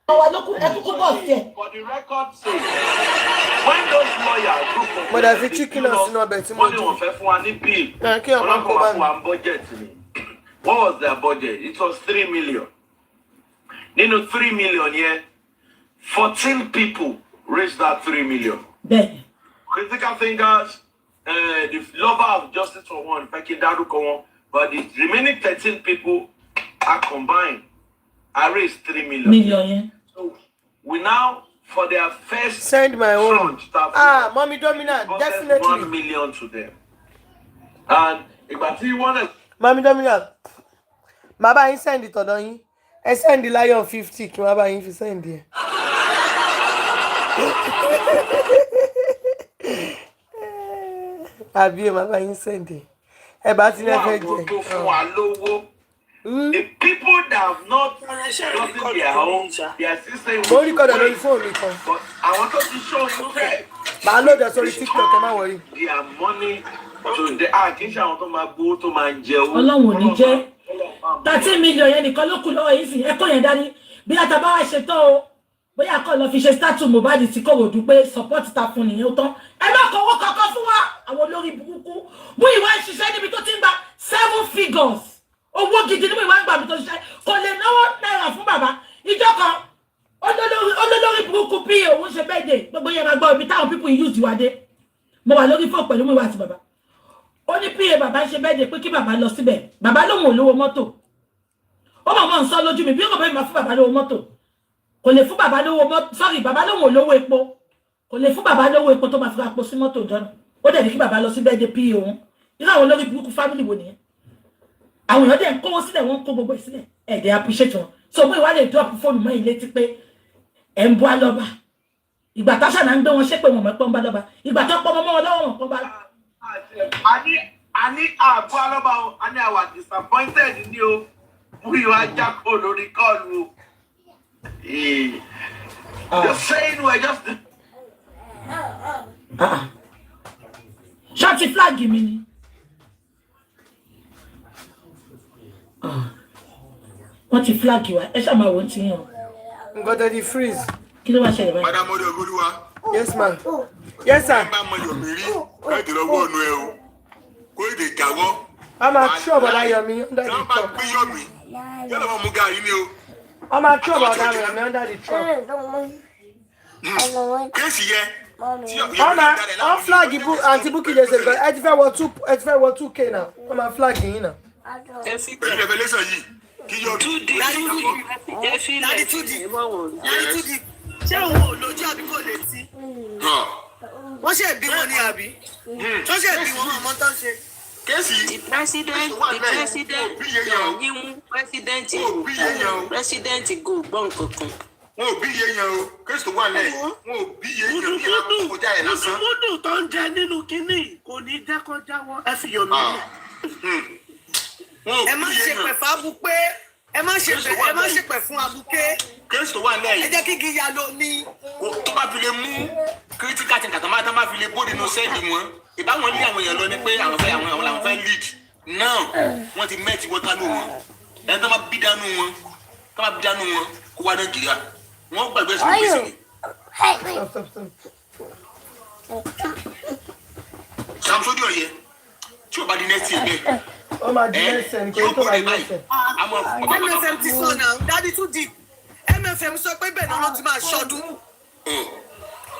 For the record sake, when those lawyers group of mo dẹ̀ fi chicken náà sínú ọbẹ̀ tí mo wọ́n ní wọ́n fẹ́ fún wa ní bill. kí ọmọ kó bá mi. Ọlọ́pàá budget ni. What was their budget? It was 3 million. Nínú 3 million yẹn, 14 people raised that 3 million. Bẹ́ẹ̀ni. Critical thinkers, the lover of justice for one, fẹ́ kí n dárúkọ wọn, but the remaining 13 people are combined. I raised 3 million. Million. So we now, for their first send my own. tranche, Mommy Dominant, definitely definitely. 1 million to them. And ìgbà tí wọ́n lè. Mommy Dominant, bàbá yín send tọ̀dọ̀ yín. Ẹ send lion 50 kí bàbá yín fi send ẹ. Àbí bàbá yín send ẹ. Ẹ bá ti lè fẹ́ jẹ. The people that have not gotten their own, they are still saying. Mo rí kọ́dọ̀ lórí fóònù mi kan. But I want to show you that. Màá lóde sórí TikTok ẹ má wọrí. Their money to the kì í ṣe àwọn tó máa gbowó tó máa jẹ owó. Ọlọ́run ò ní jẹ́ 13 million yẹn nìkan ló kù lọ́wọ́ yìí sì ẹ̀kọ́ yẹn dání bí àtàbá wa ṣe tán o bóyá kọ́ lọ fi ṣe statue Mohbad tí kò wò dùn pé support ta fún nìyẹn ó tán ẹ má kọ́wọ́ kankan fún wa àwọn olórí burúkú mú ìwà ìṣiṣẹ́ níbi tó ti ń gba 7 figures owó gidi níbi ìwà ìgbà mi tó ṣiṣẹ́ kò lè náwó náírà fún bàbá ìjọ kan olólórí burúkú bí òun ṣe bẹ́ẹ̀ dé gbogbo yẹn máa gbọ́ ibi táwọn people use wa dé mo wà lórí fún pẹ̀lú mú ìwà àti bàbá ó ní pa bàbá ṣe bẹ́ẹ̀ dé pé kí bàbá lọ síbẹ̀ bàbá lóhun olówó mọ́tò ó mọ̀ ń sọ lójú mi bí ó kò bẹ́ẹ̀ máa fún bàbá lówó mọ́tò kò lè fún bàbá lówó mọ́tò sorry bàbá lóhun olówó epo kò lè fún bàbá lówó epo tó máa fi rapo sí mọ́tò jọ́nà ó dẹ̀ ní kí bàbá lọ sí bẹ́ẹ̀ dé pa òun nínú àwọn olórí burúkú family wo nìyẹn àwọn èèyàn dẹ̀ ń kówó sílẹ̀ wọ́n ń kó gbogbo ìsílẹ̀ ẹ̀dẹ̀ appreciate wọn so bó ìwà lè drop fóònù mọ́ ilé tí pé ẹ̀ ń bọ́ alọ́ba ìgbà táṣà náà ń gbé wọn ṣépè wọn mọ́ pọ́n bá lọ́ba ìgbà tó pọ́ mọ́ wọn lọ́wọ́ wọn pọ́n bá. a ní àgọ́ alọ́ba o a ní àwa disappointed ní o mú ìwà jákò lórí kọ́ọ̀lù o. Just saying we're just. ṣọ́ọ̀tì flag mi ni. wọ́n ti flag wa ẹ ṣáà máa wò ó ti yàn. Nǹkan tẹ́ di freeze. kí ló wá ṣẹlẹ̀ báyìí. Madam Mọ́dé Olúwa. Yes ma. Yes sir. Ẹ bá mọ Yomi rí káyọ̀dé lọ́wọ́ ọ̀nù ẹ o kó èdè jáwọ́. I'm a true about that Yomi under the Tí wọ́n bá truck. gbé Yomi yóò lọ́wọ́ mú gàrí ni o. I'm a true about that Yomi under the truck. Kéèsì yẹ. I'm flag anti Bukky dey say because 2K now. I'm a flag yín now. Pẹ̀lú revelation yìí kí Yomi. Daddy Tudi. Ṣé òun ò lójú àbí kò lè tí? Wọ́n ṣe bí wọn ní àbí? Wọ́n ṣe bí wọn ọmọ tó ń ṣe. Kéèsì. The president go gbọ́n kankan. Wọn ò bí iye yẹn o kéèsì tó wà lẹ́yìn wọn ò bí iye yẹn bí àwọn kọjá ẹ̀ lásán. Múdù tó ń jẹ nínú kínní kò ní jẹ́ kó jáwọ́ ẹ fi Yomi lẹ̀. Wọn ò Ẹ má bí iye ṣe pẹ̀ yẹn. fún abuké. Ẹ má ṣe pẹ̀ fún abuké. Kéèsì tó wà Ẹ lẹ́yìn. jẹ́ kí igi ya ló ní. Tó bá fi lè mú critical thinker tó bá fi lè bóde nínú sẹ́ẹ̀lì wọn ìbáwọn lé àwọn èèyàn lọ ní pé àwọn fẹ́ lead náà wọ́n ti mẹ́ẹ̀tì wọ́tá ló wọn ẹni tó bá bí dánú wọn ká bá dánú wọn kó wá Nàìjíríà wọ́n gbàgbé sí gbèsè ni. Samsodi ọ̀yẹ́ tí o bá di next year bẹ́ẹ̀. Ó máa di next year nítorí tó máa di next year. MFM ti sọ náà Daddy too deep MFM sọ pé bẹ́ẹ̀ náà ló ti máa ṣọdún.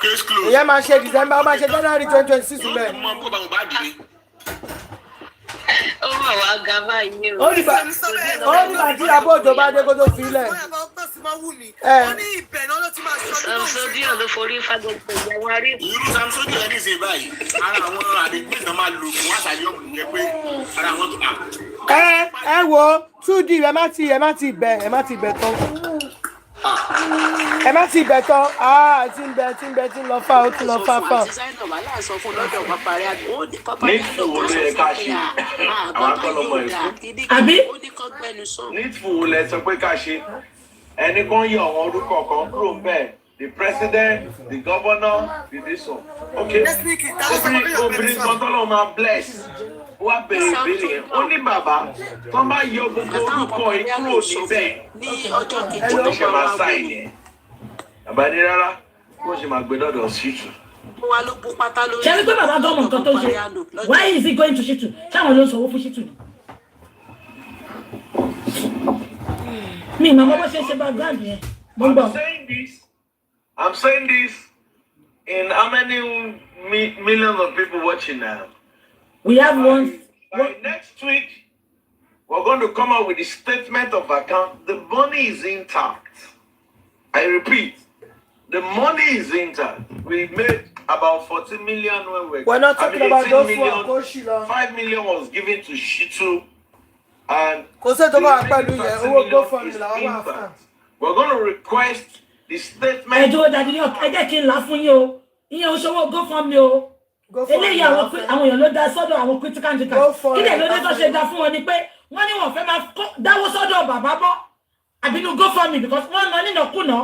Case closed. Ìyẹn máa ṣe December ó máa ṣe January 2026 bẹ́ẹ̀. Mo máa ń kó bá Mohbad ni. Ó mà wá ga báyìí o. Ó nígbà tí abóòjò bá dé kó tó fi lẹ̀. Wọ́n ní ibẹ̀ náà ló ti máa ṣọdún. Samsodi ló forí fagbọ̀gbọ̀ ìyàwó arí. Irú Samsodi ẹ̀ ní ìsìn báyìí ara àwọn àdégbé kan máa lò fún àṣàyàn òkú jẹ pé ara àwọn tó. Ẹ wo 2D ẹ má ti bẹ̀ tán. Ẹ má ti bẹ̀ tán. Tí ń bẹ tí ń lọ fà ó ti lọ fà. Àti Zainab wàhálà sọ fún lọ́dọ̀ pápá rẹ̀ pápá ní rẹ̀ ìfowó lẹ ká ṣe àwọn akọlọmọ ẹ̀kọ́ Àbí? ó ní kọ́ gbẹnu sọ. ní ìfowó lẹ sọ pé ká ṣe ẹni kan yọ àwọn orúkọ kan kúrò ń bẹ̀ the president the governor the this one okay obìnrin kan tọ́lọ́ máa bless wá bèrè ìbéèrè yẹn ó ní bàbá tó bá yọ gbogbo orúkọ yìí kúrò níbẹ̀ ní ọjọ́ kejì ó tó ṣe bá máa wà sáìn yẹn bàbá ní rárá bó ṣe máa gbé lọ́dọ̀ ṣìtù. wá ló bó pátá lórí. ṣe wípé bàbá gọ́ọ̀mù nǹkan tó ṣe why is he going to Shitu ṣáwọn ló ń sanwó fún Shitu ni. mi ìmọ̀ bó ṣe ṣe background yẹn mo ń gbọ́. I'm saying this in how many millions of people watching now? We have one. By next week, we're going to come out with a statement of account. The money is intact. I repeat, the money is intact. We made about 40 million when we're not talking about 18 those million, who are 5 million was given to Shitu. And we're going to request the statement. Ẹ jọ̀ọ́ dàdí ẹ jẹ́ kí n là fún yín o. Ìyẹn oṣòwò GoFundMe o. Eléyìí àwọn èèyàn ló dá sọ́dọ̀ àwọn critical thinkers. Kí lè lóde tó ṣe dá fún wọn ni pé wọ́n ní wọ́n fẹ́ máa dáwó sọ́dọ̀ bàbá bọ́ àbínú GoFundMe because wọ́n ná nínàkúnà.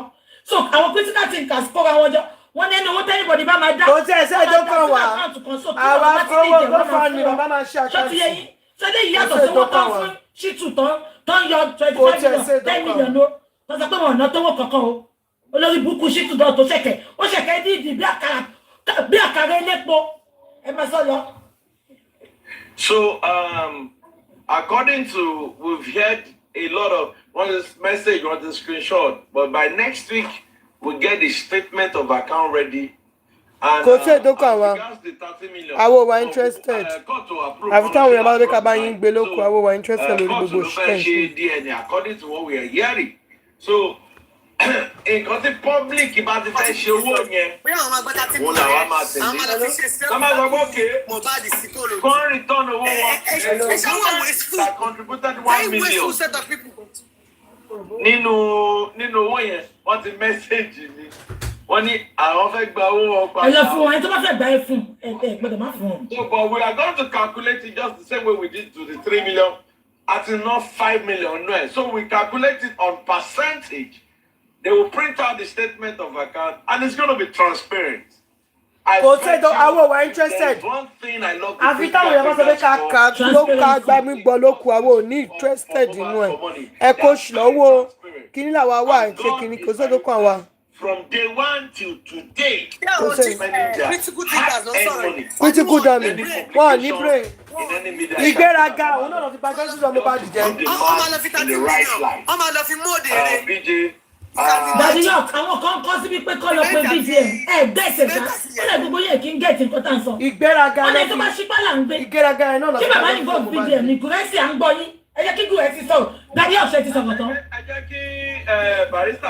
So àwọn critical thinkers kóra wọn jọ. Wọ́n ní ẹni owó tẹ́lifọ̀dì bá máa dá. Kò tẹ́ ẹsẹ̀ tó kàn wá. Àwa fọwọ́ GoFundMe bàbá máa ṣe àkáǹtì. Ṣọ́tí yẹn ṣọ́dẹ̀ yìí yàtọ̀ sí wọ́n tán fún Shitu tán yọ 25 million 10 million ló. Wọ́n sọ pé wọ́n ná tówó kankan o. Olórí burúkú Shitu dọ̀ tó ṣẹ̀kẹ̀. Ó ṣẹ̀kẹ̀ dídì bí àkàrà elépo. Ẹ máa sọ lọ. So, according to, we've heard a lot of, one message, one screenshot, but by next week, we'll get the statement of account ready. And regards the 30 million, I was interested. Every time we about to buying below, I was interested in DNA, according to what we are hearing. So, in the public, about the fẹ́ ṣe owó yẹn. Wọ́n làwọn máa tẹ̀lé. Ká máa sọ pé okay, kàn return owó wọn. That contributed 1 million. Nínú owó yẹn, wọ́n ti mẹ́sẹ̀gì mi. Wọ́n ní àwọn fẹ́ gba owó wọn padà. Ẹ lọ fún wọn, ẹni tó bá fẹ́ gbà ẹ fún ẹ gbọ́dọ̀ má fún wọn. So, but we are going to calculate it just the same way we did to the 3 million. At not 5 million. No. So we calculate it on percentage. They will print out the statement of account and it's going to be transparent. I were interested. There's one thing I love. Every time we have interested in from day one till today. Critical damage. One, ní brain. Ìgbéraga, òun náà lọ fi pàṣẹ sí ọmọ bá dìjẹ́. Ọmọ lọ fi mọ́ọ̀dẹ̀ rẹ̀. Dàdí yọ àwọn kan kọ́ síbi pé kọ́ lọ pé BGM gbẹ́sẹ̀ dá wọ́n lè gbogbo yẹ kí n gẹ̀ẹ́tì nǹkan tá à ń sọ. Ìgbéraga wọ́n lè tó bá ṣípá là ń gbé. Ìgbéraga ẹ̀ náà lọ kí bàbá yìí gbọ́ BGM ní Gúrẹ́sì à ń gbọ́ yín ẹ jẹ́ kí Gúrẹ́sì sọ̀rọ̀ Dàdí ọ̀ṣẹ́ ti sọ̀rọ̀ tán. Ẹ jẹ́ kí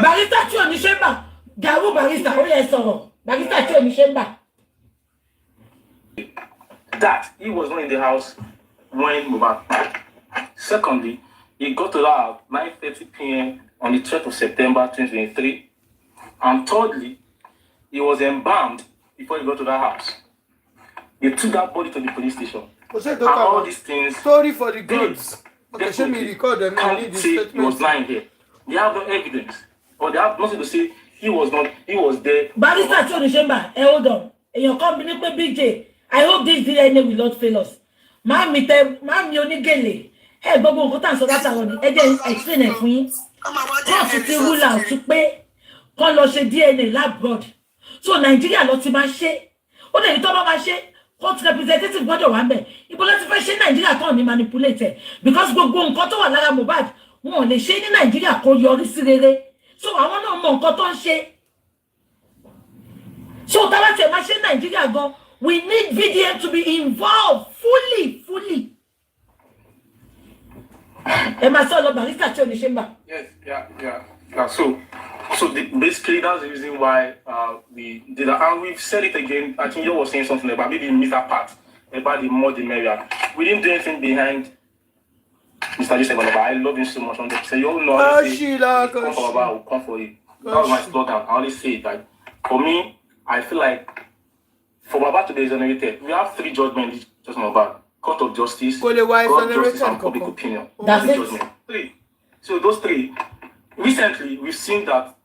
barista tí ò ní ṣe ń bà gàrú barista ó yẹ sọ̀rọ̀ barista tí ò ní ṣe ń bà. That he was not in the house when Mohbad. Secondly, he got to the house 9:30 p.m. on the 12th of September 2023. And thirdly, he was embalmed before he got to that house. They took that body to the police station. And all these things. Story for the goods. Okay, show me record them. I need the statement. He was lying here. They have no evidence. Or they have nothing to say he was there. Barrister tí ò ní ṣe ń bà hold on. Èèyàn kan bí ní pé BJ, I hope this DNA will not fail us. Máàmì onígèlè. Gbogbo nǹkan tá à ń sọ látàwọn ni. Ẹ jẹ́ explain ẹ̀ fún yín. Court ti rule out pé kán lọ ṣe DNA labroad. So Nigeria ló ti máa ṣe. Ó lè ní tó bá máa ṣe court representative gbọ́dọ̀ wà ńbẹ̀. Ibo ló ti fẹ́ ṣe Nigeria tó ní manipulate because gbogbo nǹkan tó wà lára Mohbad wọn ò lè ṣe ní Nigeria kó yọrí sí rere. So àwọn náà mọ nǹkan tó ń ṣe. So tá bá ṣe máa ṣe Nigeria gan, we need VDM to be involved fully. Emma solo barista tí o ní ṣe ń bà. Yes, yeah. So basically that's the reason why we did that, and we've said it again. I think you were saying something about maybe miss that part about the more the merrier. We didn't do anything behind Mr. Joseph Alaba. I love him so much. So you all know come for Alaba, will come for you. That was my slogan. I always say it. Like for me, I feel like for Alaba to be exonerated, we have 3 judgments just Alaba. Court of Justice, God Justice, and Public Opinion. That's it. Judgment. 3. So those 3. Recently, we've seen that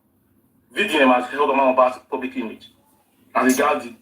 VDM has held a man about public image as regards the